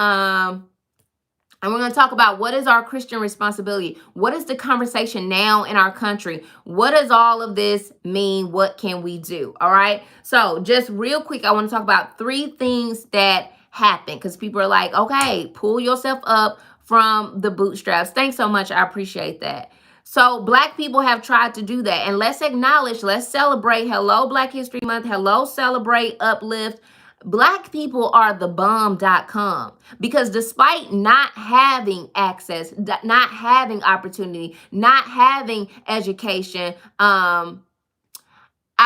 what is our Christian responsibility? What is the conversation now in our country? What does all of this mean? What can we do? All right. So just real quick, I want to talk about 3 things that happen, because people are like, okay, pull yourself up from the bootstraps. Thanks so much. I appreciate that. So Black people have tried to do that. And let's acknowledge, let's celebrate. Hello, Black History Month. Hello, celebrate, uplift. Black people are the bomb.com, because despite not having access, not having opportunity, not having education, I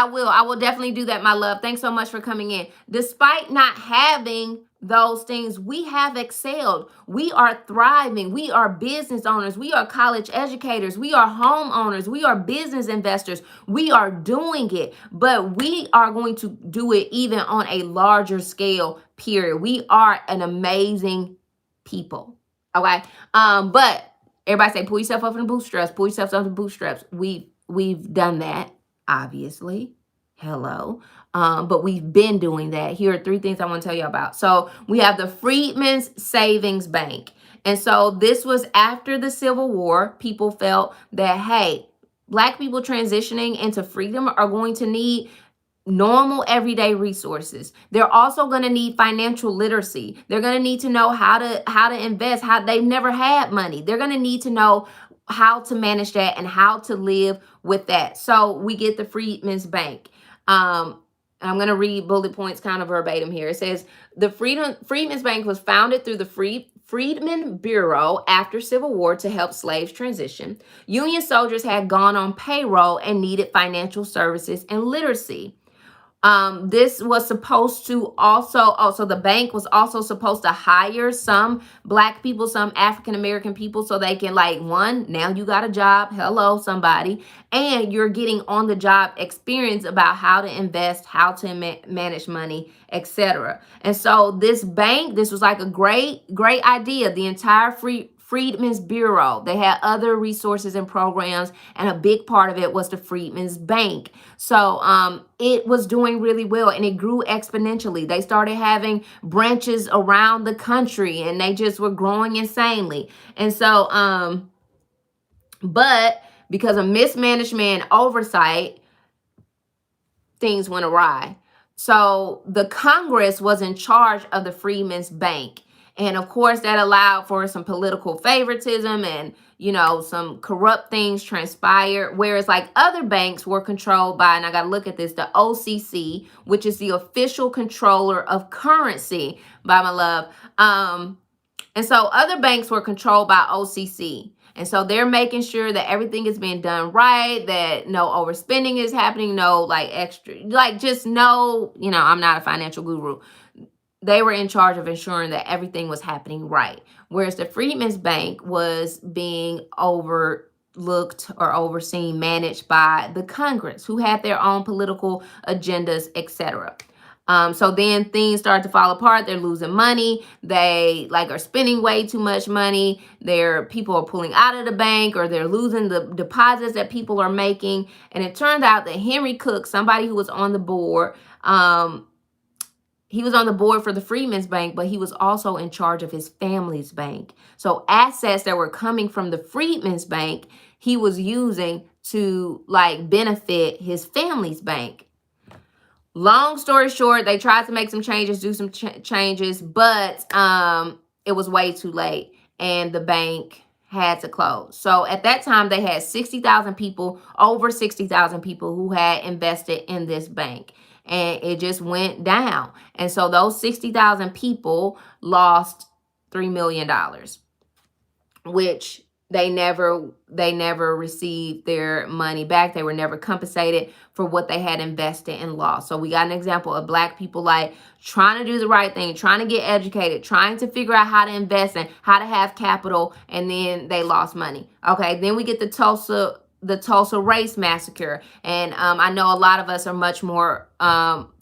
will definitely do that, my love. Thanks so much for coming in. Despite not having those things, we have excelled. We are thriving. We are business owners. We are college educators. We are homeowners. We are business investors. We are doing it, but we are going to do it even on a larger scale, period. We are an amazing people. Okay. But everybody say, pull yourself up in the bootstraps, pull yourself up in the bootstraps. We've done that. Obviously, hello. But we've been doing that. Here are 3 things I want to tell you about. So we have the Freedmen's Savings Bank. And so this was after the Civil War. People felt that, hey, Black people transitioning into freedom are going to need normal everyday resources. They're also going to need financial literacy. They're going to need to know how to invest, how they've never had money. They're going to need to know how to manage that and how to live with that. So we get the Freedmen's Bank. I'm going to read bullet points kind of verbatim here. It says the Freedmen's Bank was founded through the Freedmen Bureau after Civil War to help slaves transition. Union soldiers had gone on payroll and needed financial services and literacy. This was supposed to also the bank was also supposed to hire some Black people, some African-American people, so they can, like, one, now you got a job, hello, somebody, and you're getting on the job experience about how to invest, how to manage money, etc. And so this bank, this was like a great idea. The entire Freedmen's Bureau. They had other resources and programs, and a big part of it was the Freedmen's Bank. So it was doing really well, and it grew exponentially. They started having branches around the country, and they just were growing insanely. And so but because of mismanagement and oversight, things went awry. So the Congress was in charge of the Freedmen's Bank. And of course, that allowed for some political favoritism and, some corrupt things transpired. Whereas like other banks were controlled by, and I got to look at this, the OCC, which is the official controller of currency, by my love. And so other banks were controlled by OCC. And so they're making sure that everything is being done right, that no overspending is happening, no like extra, like just no, I'm not a financial guru. They were in charge of ensuring that everything was happening right. Whereas the Freedmen's Bank was being overlooked or overseen, managed by the Congress, who had their own political agendas, etc. So then things start to fall apart. They're losing money. They are spending way too much money. People are pulling out of the bank, or they're losing the deposits that people are making. And it turned out that Henry Cook, somebody who was on the board, he was on the board for the Freedmen's Bank, but he was also in charge of his family's bank. So assets that were coming from the Freedmen's Bank, he was using to benefit his family's bank. Long story short, they tried to make some changes, do some changes, but it was way too late, and the bank had to close. So at that time, they had 60,000 people, over 60,000 people who had invested in this bank, and it just went down. And so those 60,000 people lost $3 million, which they never received their money back. They were never compensated for what they had invested and lost. So we got an example of Black people trying to do the right thing, trying to get educated, trying to figure out how to invest and how to have capital, and then they lost money. Okay, then we get the Tulsa Race Massacre. And I know a lot of us are much more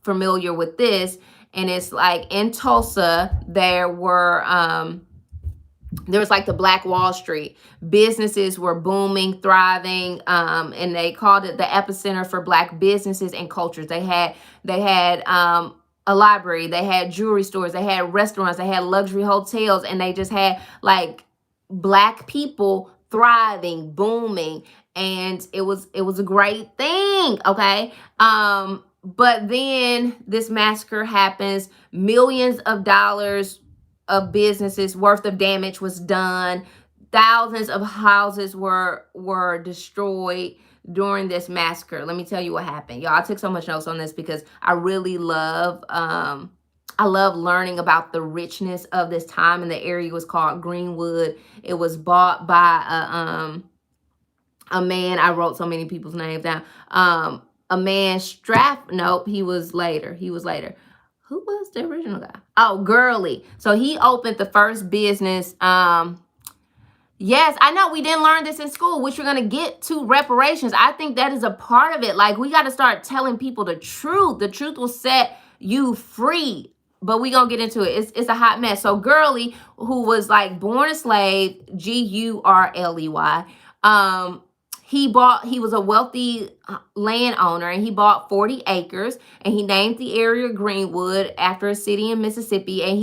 familiar with this. And it's in Tulsa, there was the Black Wall Street. Businesses were booming, thriving, and they called it the epicenter for Black businesses and cultures. They had a library, they had jewelry stores, they had restaurants, they had luxury hotels, and they just had Black people thriving, booming, and it was a great thing. Okay. But then this massacre happens. Millions of dollars of businesses worth of damage was done. Thousands of houses were destroyed during this massacre. Let me tell you what happened. Y'all, I took so much notes on this because I really love learning about the richness of this time. And the area was called Greenwood. It was bought by a man. I wrote so many people's names down. A man nope, he was later. Who was the original guy? Oh, Gurley. So he opened the first business. Yes, I know we didn't learn this in school, which we're going to get to reparations. I think that is a part of it. We got to start telling people the truth. The truth will set you free. But we're going to get into it. It's a hot mess. So Gurley, who was born a slave, Gurley, he was a wealthy landowner, and he bought 40 acres, and he named the area Greenwood after a city in Mississippi. And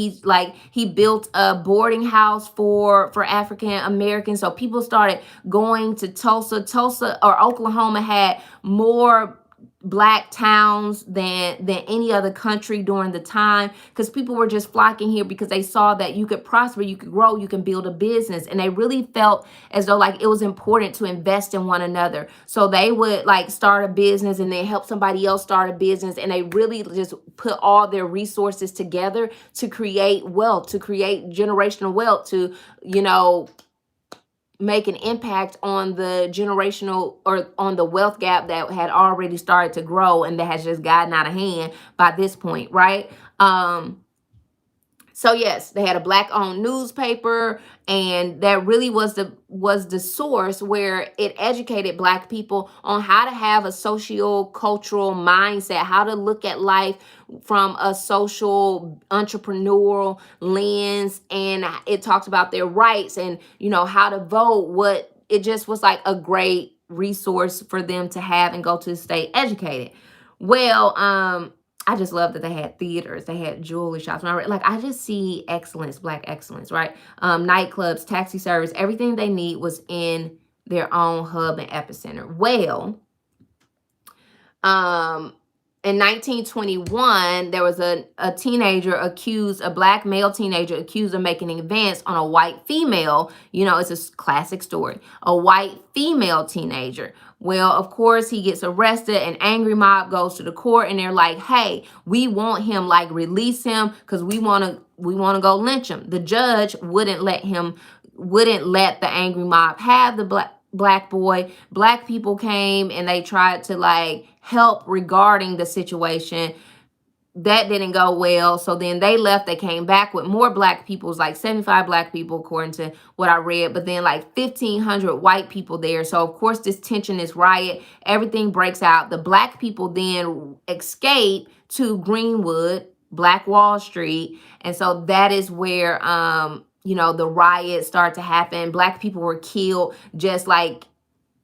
he built a boarding house for African Americans. So people started going to Tulsa. Or Oklahoma had more Black towns than any other country during the time, because people were just flocking here because they saw that you could prosper, you could grow, you can build a business. And they really felt as though it was important to invest in one another. So they would start a business and then help somebody else start a business, and they really just put all their resources together to create wealth, to create generational wealth, to make an impact on the generational or on the wealth gap that had already started to grow and that has just gotten out of hand by this point, right? So yes, they had a black-owned newspaper, and that really was the source where it educated Black people on how to have a socio-cultural mindset, how to look at life from a social entrepreneurial lens, and it talks about their rights and how to vote. What it just was like a great resource for them to have and go to stay educated. Well, I just love that they had theaters, they had jewelry shops. When I like, I just see excellence, Black excellence, right? Nightclubs, taxi service, everything they need was in their own hub and epicenter. Well, um, in 1921, there was a Black male teenager accused of making advance on a white female. It's a classic story. A white female teenager. Well, of course, he gets arrested. An angry mob goes to the court, and they're like, "Hey, we want him, like, release him, because we want to go lynch him." The judge wouldn't let the angry mob have the black boy. Black people came and they tried to like help regarding the situation. That didn't go well. So then they left. They came back with more Black people. It was like 75 Black people, according to what I read. But then like 1,500 white people there. So of course this tension, this riot, everything breaks out. The Black people then escape to Greenwood, Black Wall Street. And so that is where the riots start to happen. Black people were killed, just like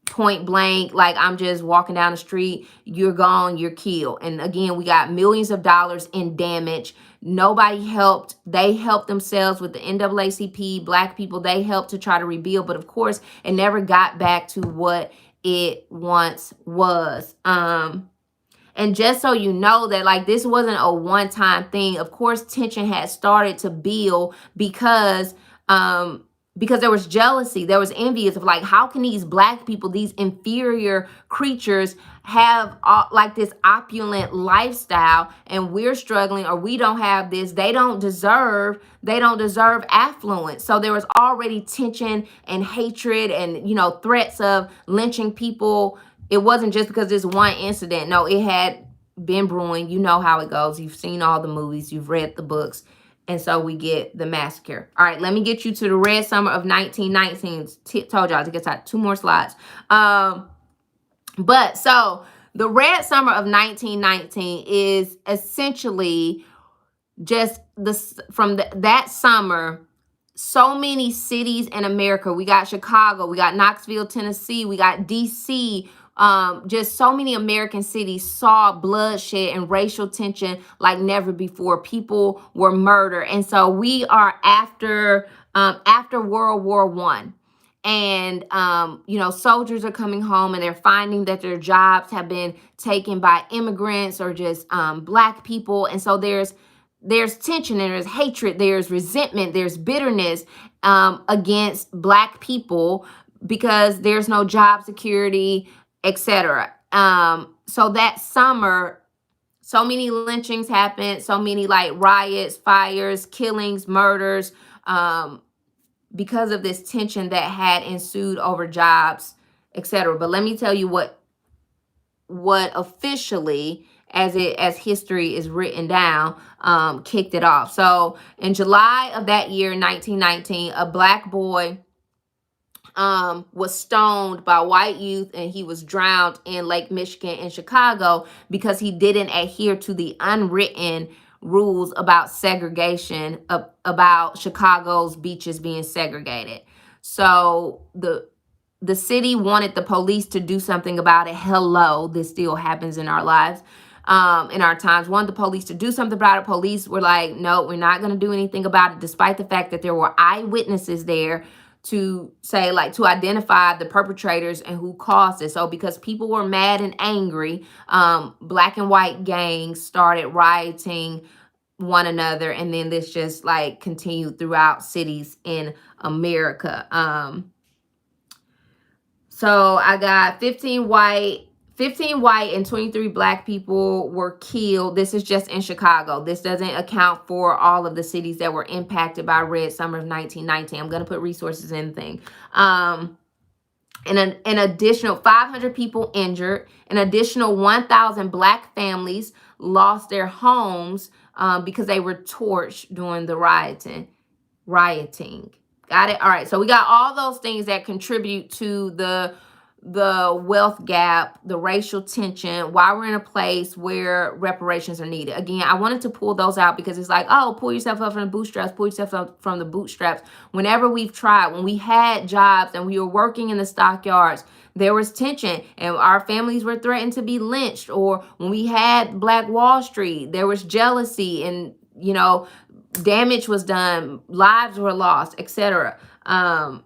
point blank. Like, I'm just walking down the street, you're gone, you're killed. And again, we got millions of dollars in damage. Nobody helped. They helped themselves with the NAACP. Black people, they helped to try to rebuild, but of course it never got back to what it once was. And just so you know that, like, this wasn't a one-time thing. Of course, tension had started to build because there was jealousy, there was envy of like, how can these Black people, these inferior creatures, have like this opulent lifestyle, and we're struggling, or we don't have this. They don't deserve affluence. So there was already tension and hatred and threats of lynching people. It wasn't just because this one incident. No, it had been brewing. You know how it goes. You've seen all the movies, you've read the books. And so we get the massacre. All right, let me get you to the Red Summer of 1919. Told y'all to get out 2 more slides. But so the Red Summer of 1919 is essentially just that summer. So many cities in America. We got Chicago, we got Knoxville, Tennessee, we got DC. Just so many American cities saw bloodshed and racial tension like never before. People were murdered. And so we are after World War I. And, soldiers are coming home and they're finding that their jobs have been taken by immigrants or just Black people. And so there's tension and there's hatred, there's resentment, there's bitterness against Black people because there's no job security, etc. So that summer, so many lynchings happened, so many like riots, fires, killings, murders, because of this tension that had ensued over jobs, etc. But let me tell you what officially, as history is written down, kicked it off. So in July of that year, 1919, a Black boy was stoned by white youth, and he was drowned in Lake Michigan in Chicago because he didn't adhere to the unwritten rules about segregation, about Chicago's beaches being segregated. So the city wanted the police to do something about it. Hello, this still happens in our lives, in our times. Wanted the police to do something about it. Police were like, no, we're not going to do anything about it, despite the fact that there were eyewitnesses there to say, like, to identify the perpetrators and who caused it. So because people were mad and angry, Black and white gangs started rioting one another, and then this just like continued throughout cities in America. So I got 15 white and 23 Black people were killed. This is just in Chicago. This doesn't account for all of the cities that were impacted by Red Summer of 1919. I'm going to put resources in the thing. An additional 500 people injured. An additional 1,000 Black families lost their homes because they were torched during the rioting. Got it? All right. So we got all those things that contribute to the wealth gap, the racial tension, why we're in a place where reparations are needed. Again, I wanted to pull those out because it's like, oh, pull yourself up from the bootstraps, pull yourself up from the bootstraps. Whenever we've tried, when we had jobs and we were working in the stockyards, there was tension and our families were threatened to be lynched. Or when we had Black Wall Street, there was jealousy and, damage was done, lives were lost, etc. And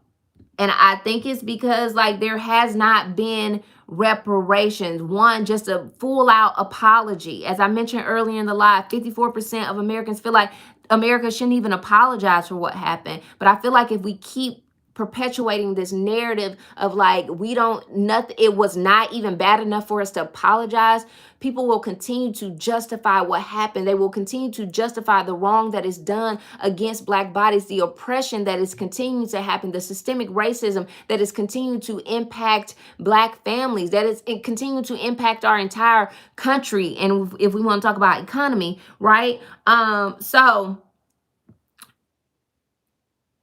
I think it's because there has not been reparations. One, just a full out apology. As I mentioned earlier in the live, 54% of Americans feel like America shouldn't even apologize for what happened. But I feel like if we keep perpetuating this narrative of nothing, it was not even bad enough for us to apologize, people will continue to justify what happened. They will continue to justify the wrong that is done against Black bodies, the oppression that is continuing to happen, the systemic racism that is continuing to impact Black families, that is continuing to impact our entire country. And if we want to talk about economy, right? So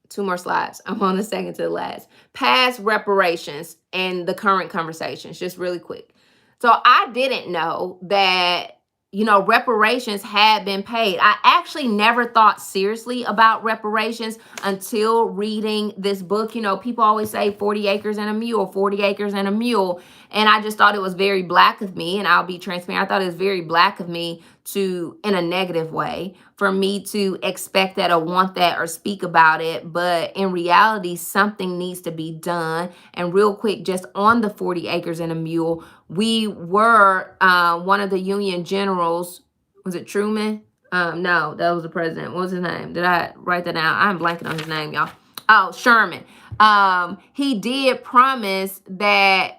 2 more slides. I'm on the second to the last. Past reparations and the current conversations, just really quick. So I didn't know that, reparations had been paid. I actually never thought seriously about reparations until reading this book. People always say 40 acres and a mule, 40 acres and a mule. And I just thought it was very Black of me, and I'll be transparent. I thought it was very Black of me in a negative way, for me to expect that or want that or speak about it. But in reality, something needs to be done. And real quick, just on the 40 acres and a mule, we were one of the Union generals. Was it Truman? No, that was the president. What was his name? Did I write that down? I'm blanking on his name, y'all. Oh, Sherman. He did promise that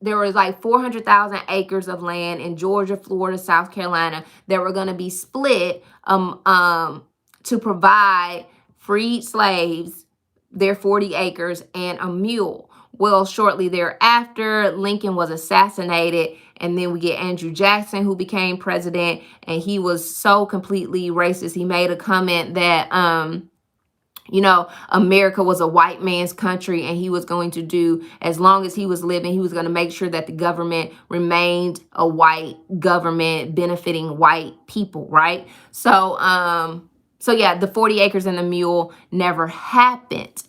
there was 400,000 acres of land in Georgia, Florida, South Carolina that were going to be split to provide freed slaves their 40 acres and a mule. Well, shortly thereafter, Lincoln was assassinated, and then we get Andrew Jackson, who became president, and he was so completely racist. He made a comment that America was a white man's country, and he was going to do, as long as he was living, he was going to make sure that the government remained a white government benefiting white people, right? So yeah, the 40 acres and the mule never happened.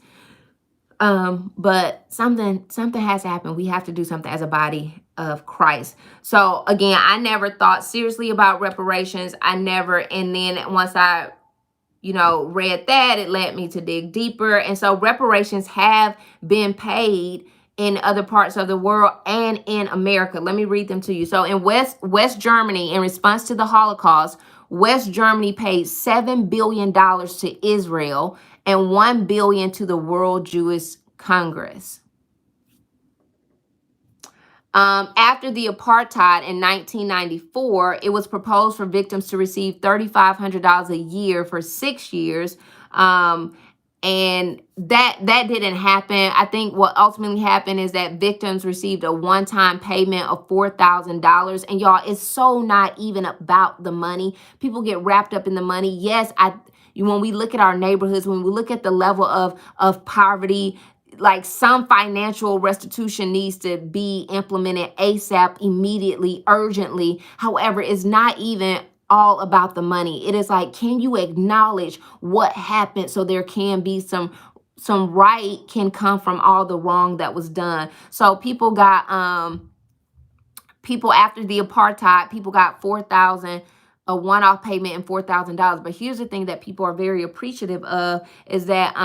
But something has happened. We have to do something as a body of Christ. So again, I never thought seriously about reparations. And then once I read that, it led me to dig deeper. And so reparations have been paid in other parts of the world and in America. Let me read them to you. So in West Germany, in response to the Holocaust, West Germany paid $7 billion to Israel and $1 billion to the World Jewish Congress. After the apartheid in 1994, it was proposed for victims to receive $3,500 a year for 6 years. And that didn't happen. I think what ultimately happened is that victims received a one-time payment of $4,000. And y'all, it's so not even about the money. People get wrapped up in the money. Yes, when we look at our neighborhoods, when we look at the level of poverty, some financial restitution needs to be implemented ASAP, immediately, urgently. However, it's not even all about the money. It is can you acknowledge what happened so there can be some right can come from all the wrong that was done. So people got people after the apartheid, people got $4,000, a one-off payment, and $4,000. But here's the thing that people are very appreciative of is that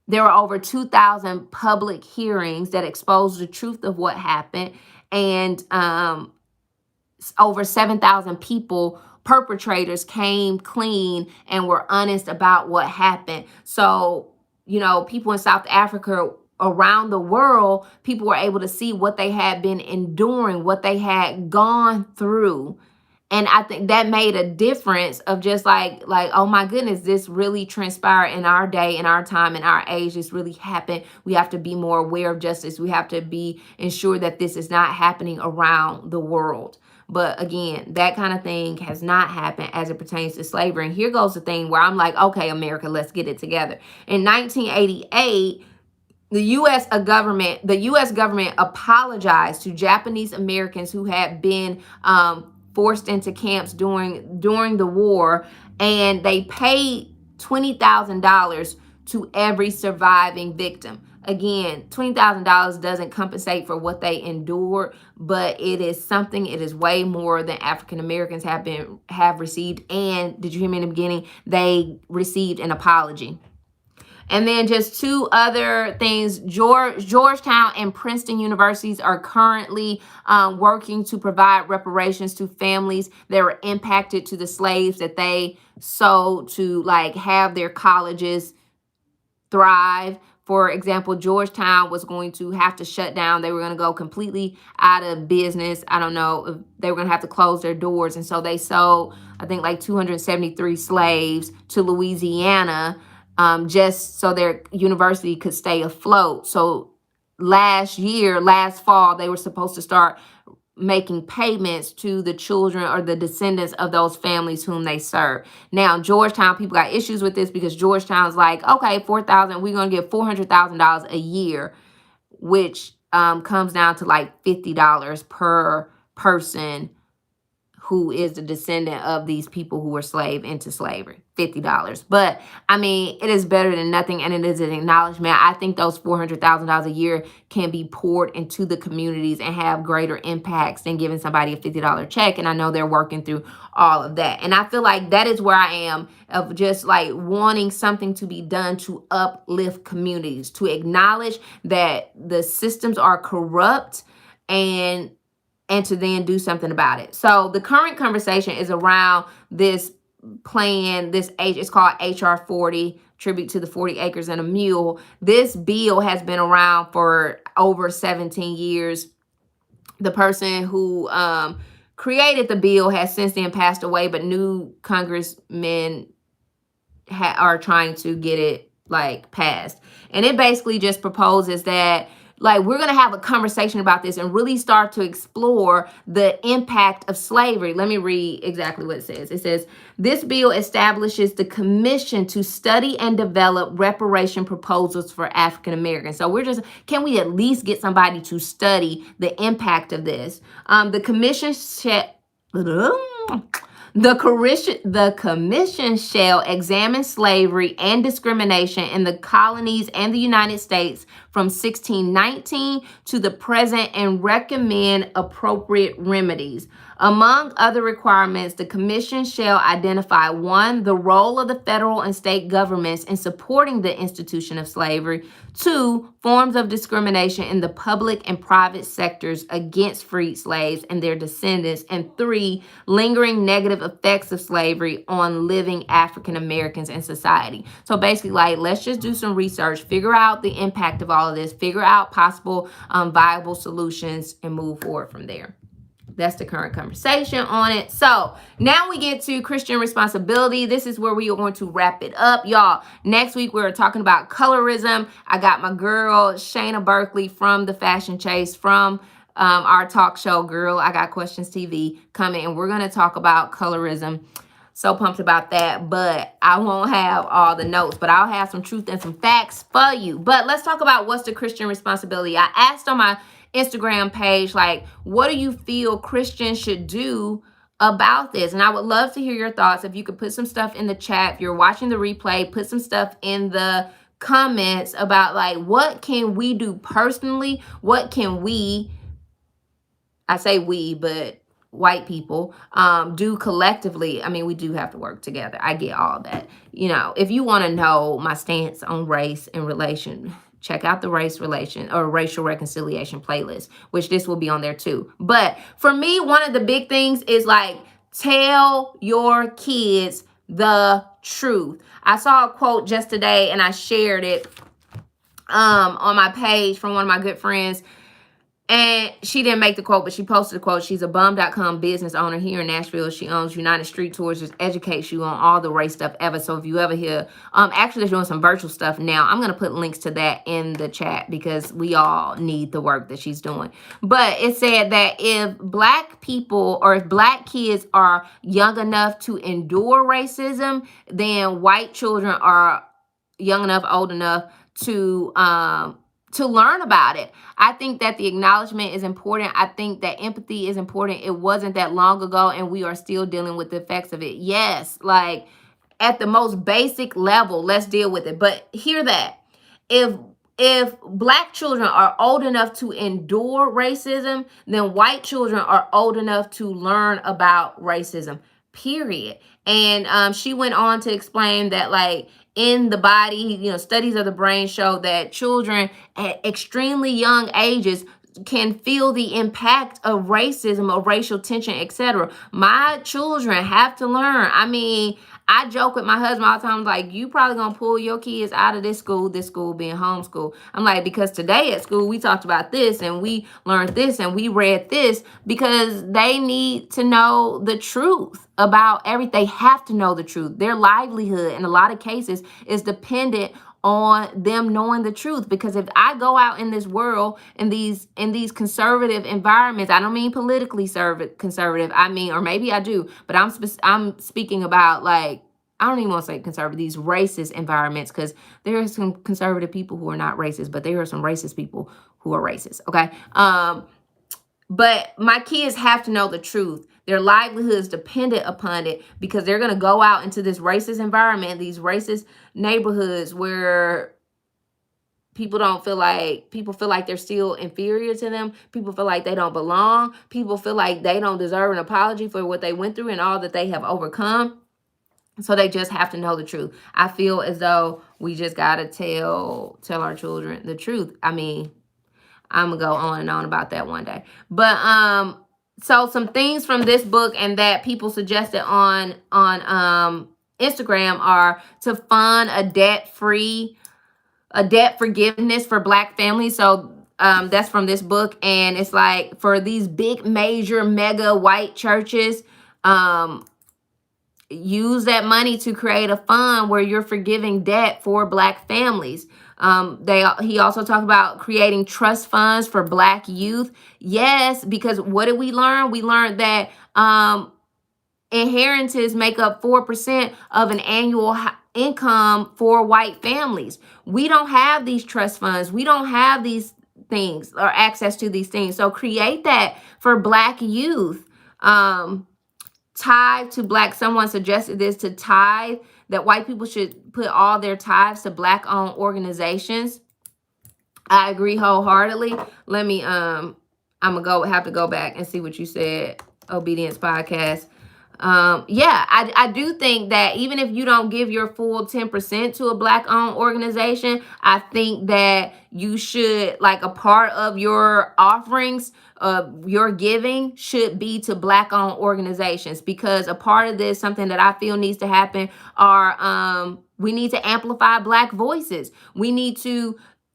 there were over 2,000 public hearings that exposed the truth of what happened, and over 7,000 people, perpetrators, came clean and were honest about what happened. So, people in South Africa, around the world, people were able to see what they had been enduring, what they had gone through. And I think that made a difference of just oh my goodness, this really transpired in our day, in our time, in our age. This really happened. We have to be more aware of justice. We have to be ensure that this is not happening around the world. But again, that kind of thing has not happened as it pertains to slavery. And here goes the thing where I'm like, okay, America, let's get it together. In 1988, the U.S. government apologized to Japanese Americans who had been forced into camps during the war, and they paid $20,000 to every surviving victim. Again, $20,000 doesn't compensate for what they endured, but it is something. It is way more than African Americans have received. And did you hear me in the beginning? They received an apology. And then just two other things. Georgetown and Princeton universities are currently working to provide reparations to families that were impacted to the slaves that they sold to like have their colleges thrive. For example, Georgetown was going to have to shut down. They were going to go completely out of business. I don't know if they were going to have to close their doors. And so they sold, I think, like 273 slaves to Louisiana, just so their university could stay afloat. So last fall, they were supposed to start making payments to the children or the descendants of those families whom they serve. Now, Georgetown people got issues with this because Georgetown's like, okay, $4,000, we're going to give $400,000 a year, which comes down to like $50 per person who is the descendant of these people who were slave into slavery. $50. But I mean, it is better than nothing, and it is an acknowledgement. I think those $400,000 a year can be poured into the communities and have greater impacts than giving somebody a $50 check. And I know they're working through all of that. And I feel like that is where I am, of just like wanting something to be done to uplift communities, to acknowledge that the systems are corrupt and to then do something about it. So the current conversation is around this plan, it's called HR 40, tribute to the 40 acres and a mule. This bill has been around for over 17 years. The person who created the bill has since then passed away, but new congressmen are trying to get it like passed. And it basically just proposes that like we're going to have a conversation about this and really start to explore the impact of slavery. Let me read exactly what it says. It says, this bill establishes the commission to study and develop reparation proposals for African Americans. So can we at least get somebody to study the impact of this? The commission The commission shall examine slavery and discrimination in the colonies and the United States from 1619 to the present and recommend appropriate remedies. Among other requirements, the commission shall identify 1, the role of the federal and state governments in supporting the institution of slavery, 2, forms of discrimination in the public and private sectors against freed slaves and their descendants, and 3, lingering negative effects of slavery on living African Americans in society. So basically, like, let's just do some research, figure out the impact of all of this, figure out possible viable solutions, and move forward from there. That's the current conversation on it. So now we get to Christian responsibility. This is where we are going to wrap it up, y'all. Next week, we're talking about colorism. I got my girl, Shayna Berkeley from The Fashion Chase, from our talk show, Girl, I Got Questions TV, coming. And we're going to talk about colorism. So pumped about that, but I won't have all the notes, but I'll have some truth and some facts for you. But let's talk about what's the Christian responsibility. I asked on my Instagram page, like, what do you feel Christians should do about this? And I would love to hear your thoughts. If you could put some stuff in the chat, if you're watching the replay, put some stuff in the comments about like, what can we do personally? What can we, I say we, but white people do collectively? I mean, we do have to work together. I get all that. You know, if you want to know my stance on race and relation, check out the racial reconciliation playlist, which this will be on there too. But for me, one of the big things is like, tell your kids the truth. I saw a quote just today and I shared it on my page from one of my good friends. And she didn't make the quote, but she posted a quote. She's a bum.com business owner here in Nashville. She owns United Street Tours, just educates you on all the race stuff ever. So if you ever hear, actually they're doing some virtual stuff now. I'm going to put links to that in the chat because we all need the work that she's doing. But it said that if Black people or if Black kids are young enough to endure racism, then white children are young enough, old enough to learn about it. I think that the acknowledgement is important. I think that empathy is important. It wasn't that long ago, and we are still dealing with the effects of it. Yes, like at the most basic level, let's deal with it. But hear that. If Black children are old enough to endure racism, then white children are old enough to learn about racism, period. And she went on to explain that, like, in the body, studies of the brain show that children at extremely young ages can feel the impact of racism, of racial tension, etc. My children have to learn. I mean, I joke with my husband all the time, like, you probably gonna pull your kids out of this school being homeschool. I'm like, because today at school we talked about this and we learned this and we read this, because they need to know the truth about everything. They have to know the truth. Their livelihood in a lot of cases is dependent on them knowing the truth. Because if I go out in this world, in these conservative environments, I don't mean politically conservative, I mean, or maybe I do, but I'm speaking about, like, I don't even want to say conservative, these racist environments, because there are some conservative people who are not racist, but there are some racist people who are racist. Okay. But my kids have to know the truth. Their livelihood is dependent upon it, because they're going to go out into this racist environment, these racist neighborhoods where people feel like they're still inferior to them. People feel like they don't belong. People feel like they don't deserve an apology for what they went through and all that they have overcome. So they just have to know the truth. I feel as though we just got to tell our children the truth. I mean, I'm gonna go on and on about that one day. But so some things from this book and that people suggested on Instagram are to fund a debt forgiveness for Black families. So that's from this book, and it's like, for these big major mega white churches, use that money to create a fund where you're forgiving debt for Black families. He also talked about creating trust funds for Black youth. Yes, because what did we learn? We learned that inheritances make up 4% of an annual income for white families. We don't have these trust funds. We don't have these things or access to these things. So create that for Black youth. Tithe to Black. Someone suggested this, to tithe, that white people should put all their tithes to Black-owned organizations. I agree wholeheartedly. Let me I'm gonna have to go back and see what you said, Obedience Podcast. Yeah, I do think that even if you don't give your full 10% to a Black-owned organization, I think that you should, like, a part of your offerings, your giving should be to Black-owned organizations, because a part of this, something that I feel needs to happen, are we need to amplify Black voices.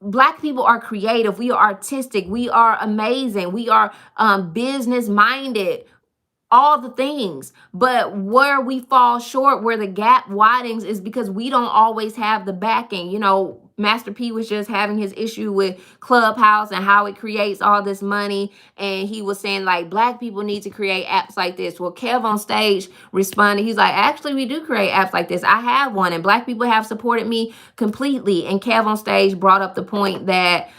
Black people are creative. We are artistic. We are amazing. We are business minded. All the things. But where we fall short, where the gap widens, is because we don't always have the backing. Master P was just having his issue with Clubhouse and how it creates all this money. And he was saying, like, Black people need to create apps like this. Well, Kev on stage responded. He's like, actually, we do create apps like this. I have one, and Black people have supported me completely. And Kev on stage brought up the point that,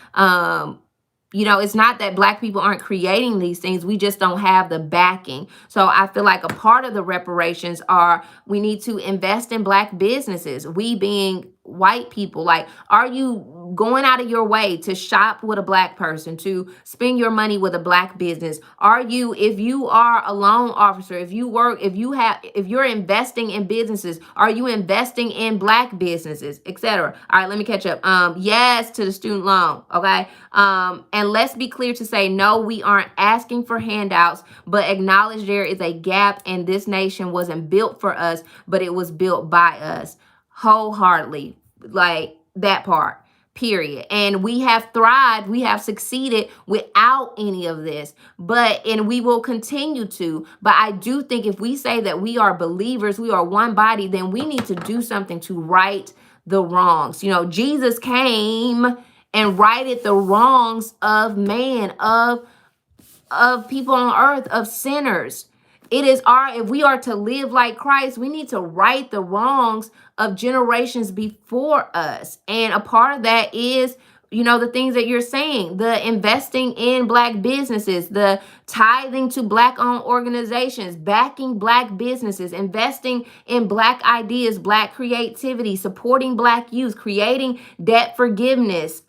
it's not that Black people aren't creating these things. We just don't have the backing. So I feel like a part of the reparations are, we need to invest in Black businesses. We being white people, like, are you going out of your way to shop with a Black person, to spend your money with a Black business? If you are a loan officer, if you're investing in businesses, are you investing in Black businesses, etc.? All right, let me catch up. Yes to the student loan. Okay. And let's be clear to say, no, we aren't asking for handouts, but acknowledge there is a gap, and this nation wasn't built for us, but it was built by us. Wholeheartedly, like that part. period. And we have thrived, we have succeeded without any of this, and we will continue to. But I do think if we say that we are believers, we are one body, then we need to do something to right the wrongs. Jesus came and righted the wrongs of man, of people on earth, of sinners. If we are to live like Christ, we need to right the wrongs of generations before us. And a part of that is, the things that you're saying, the investing in Black businesses, the tithing to Black-owned organizations, backing Black businesses, investing in Black ideas, Black creativity, supporting Black youth, creating debt forgiveness.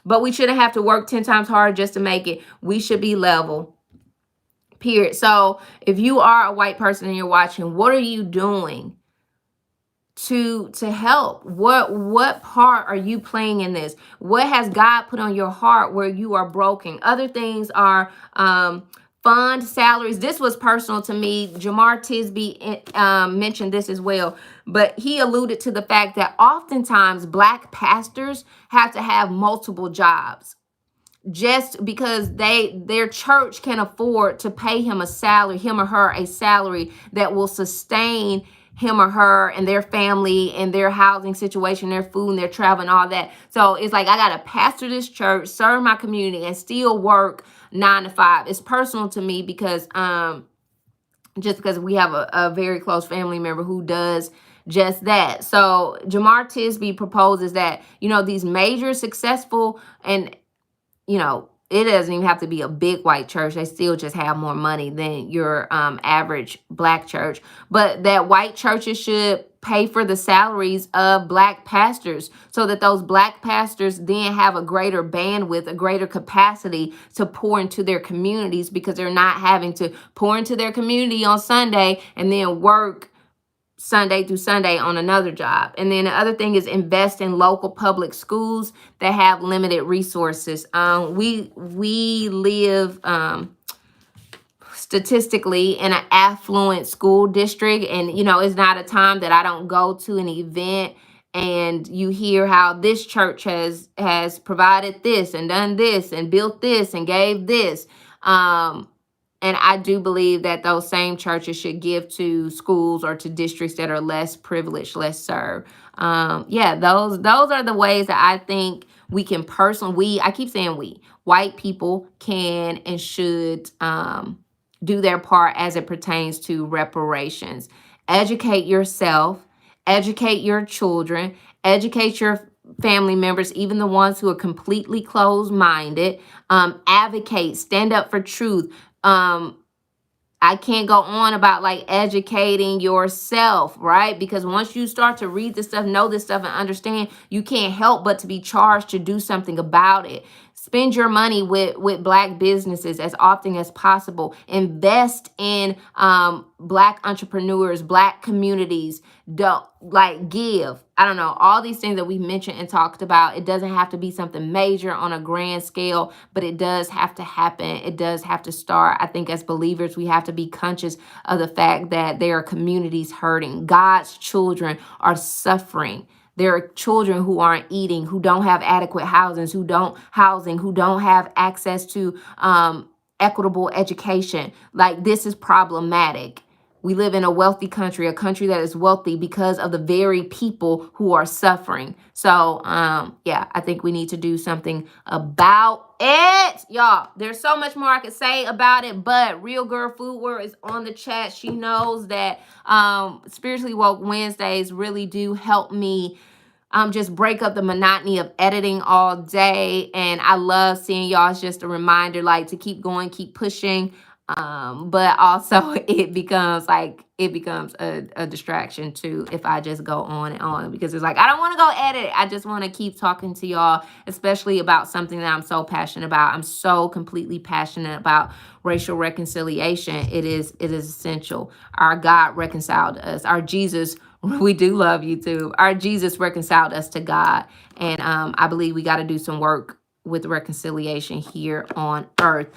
But we shouldn't have to work 10 times harder just to make it. We should be level, period. So if you are a white person and you're watching, what are you doing to help? What part are you playing in this? What has God put on your heart where you are broken? Other things are fund salaries. This was personal to me. Jamar Tisby mentioned this as well, but he alluded to the fact that oftentimes Black pastors have to have multiple jobs just because their church can afford to pay him or her a salary that will sustain him or her and their family and their housing situation, their food, and their travel and all that. So it's like, I got to pastor this church, serve my community, and still work 9 to 5. It's personal to me because just because we have a very close family member who does just that. So Jamar Tisby proposes that, these major successful, and it doesn't even have to be a big white church. They still just have more money than your average Black church. But that white churches should pay for the salaries of Black pastors so that those Black pastors then have a greater bandwidth, a greater capacity to pour into their communities, because they're not having to pour into their community on Sunday and then work Sunday through Sunday on another job. And then the other thing is invest in local public schools that have limited resources. We live statistically in an affluent school district, and it's not a time that I don't go to an event and you hear how this church has provided this and done this and built this and gave this. And I do believe that those same churches should give to schools or to districts that are less privileged, less served. Those are the ways that I think we can I keep saying white people can and should do their part as it pertains to reparations. Educate yourself, educate your children, educate your family members, even the ones who are completely closed-minded. Advocate, stand up for truth. I can't go on about educating yourself, right? Because once you start to read this stuff, know this stuff, and understand, you can't help but to be charged to do something about it. Spend your money with Black businesses as often as possible. Invest in Black entrepreneurs, Black communities. Give. I don't know, all these things that we mentioned and talked about. It doesn't have to be something major on a grand scale, but it does have to happen. It does have to start. I think as believers, we have to be conscious of the fact that there are communities hurting. God's children are suffering. There are children who aren't eating, who don't have adequate housing, who don't have access to equitable education. This is problematic. We live in a wealthy country, a country that is wealthy because of the very people who are suffering. So, I think we need to do something about it. Y'all, there's so much more I could say about it, but Real Girl Food World is on the chat. She knows that Spiritually Woke Wednesdays really do help me just break up the monotony of editing all day. And I love seeing y'all. It's just a reminder, to keep going, keep pushing. But also it becomes a distraction too if I just go on and on, because it's I don't want to go edit it. I just want to keep talking to y'all, especially about something that I'm so passionate about. I'm so completely passionate about racial reconciliation. It is essential. Our God reconciled us. Our Jesus, we do love you too. Our Jesus reconciled us to God. And I believe we got to do some work with reconciliation here on earth.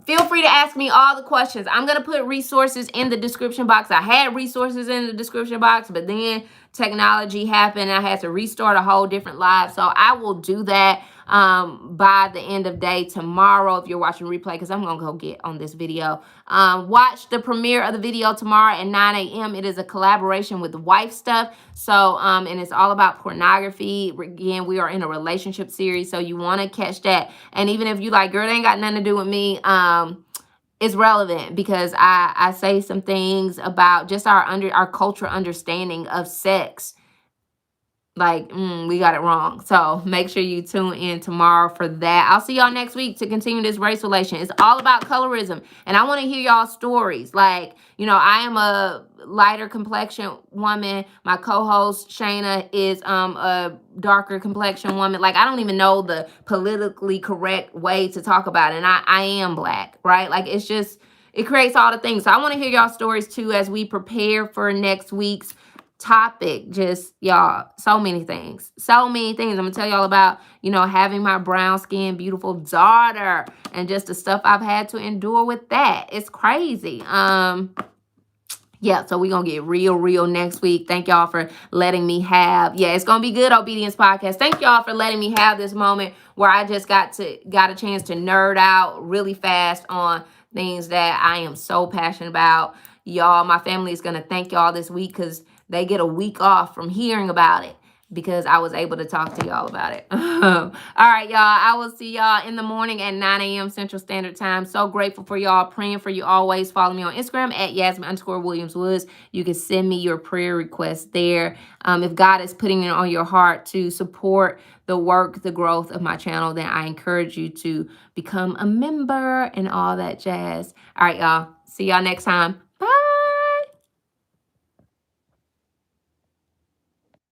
Feel free to ask me all the questions. I'm going to put resources in the description box. I had resources in the description box, but then technology happened. I had to restart a whole different live. So I will do that by the end of day tomorrow if you're watching replay, because I'm gonna go get on this video. Watch the premiere of the video tomorrow at 9 a.m. It is a collaboration with Wife Stuff. So and it's all about pornography. Again, we are in a relationship series, so you want to catch that. And even if you like, girl, it ain't got nothing to do with me, it's relevant because I say some things about just our cultural understanding of sex. Like, we got it wrong. So make sure you tune in tomorrow for that. I'll see y'all next week to continue this race relation. It's all about colorism. And I want to hear y'all stories. Like, you know, I am a lighter complexion woman. My co-host Shayna is a darker complexion woman. Like, I don't even know the politically correct way to talk about it. And I am Black, right? Like, it's just, it creates all the things. So I want to hear y'all stories too as we prepare for next week's topic. Just, y'all, so many things. I'm gonna tell y'all about, you know, having my brown skinned beautiful daughter and just the stuff I've had to endure with that. It's crazy. Yeah, so we're gonna get real next week. Thank y'all for letting me have, it's gonna be good, Obedience Podcast. Thank y'all for letting me have this moment where I just got a chance to nerd out really fast on things that I am so passionate about. Y'all, my family is gonna thank y'all this week because they get a week off from hearing about it because I was able to talk to y'all about it. All right, y'all. I will see y'all in the morning at 9 a.m. Central Standard Time. So grateful for y'all. Praying for you always. Follow me on Instagram at Yasmine_Williams-Woods. You can send me your prayer requests there. If God is putting it on your heart to support the work, the growth of my channel, then I encourage you to become a member and all that jazz. All right, y'all. See y'all next time.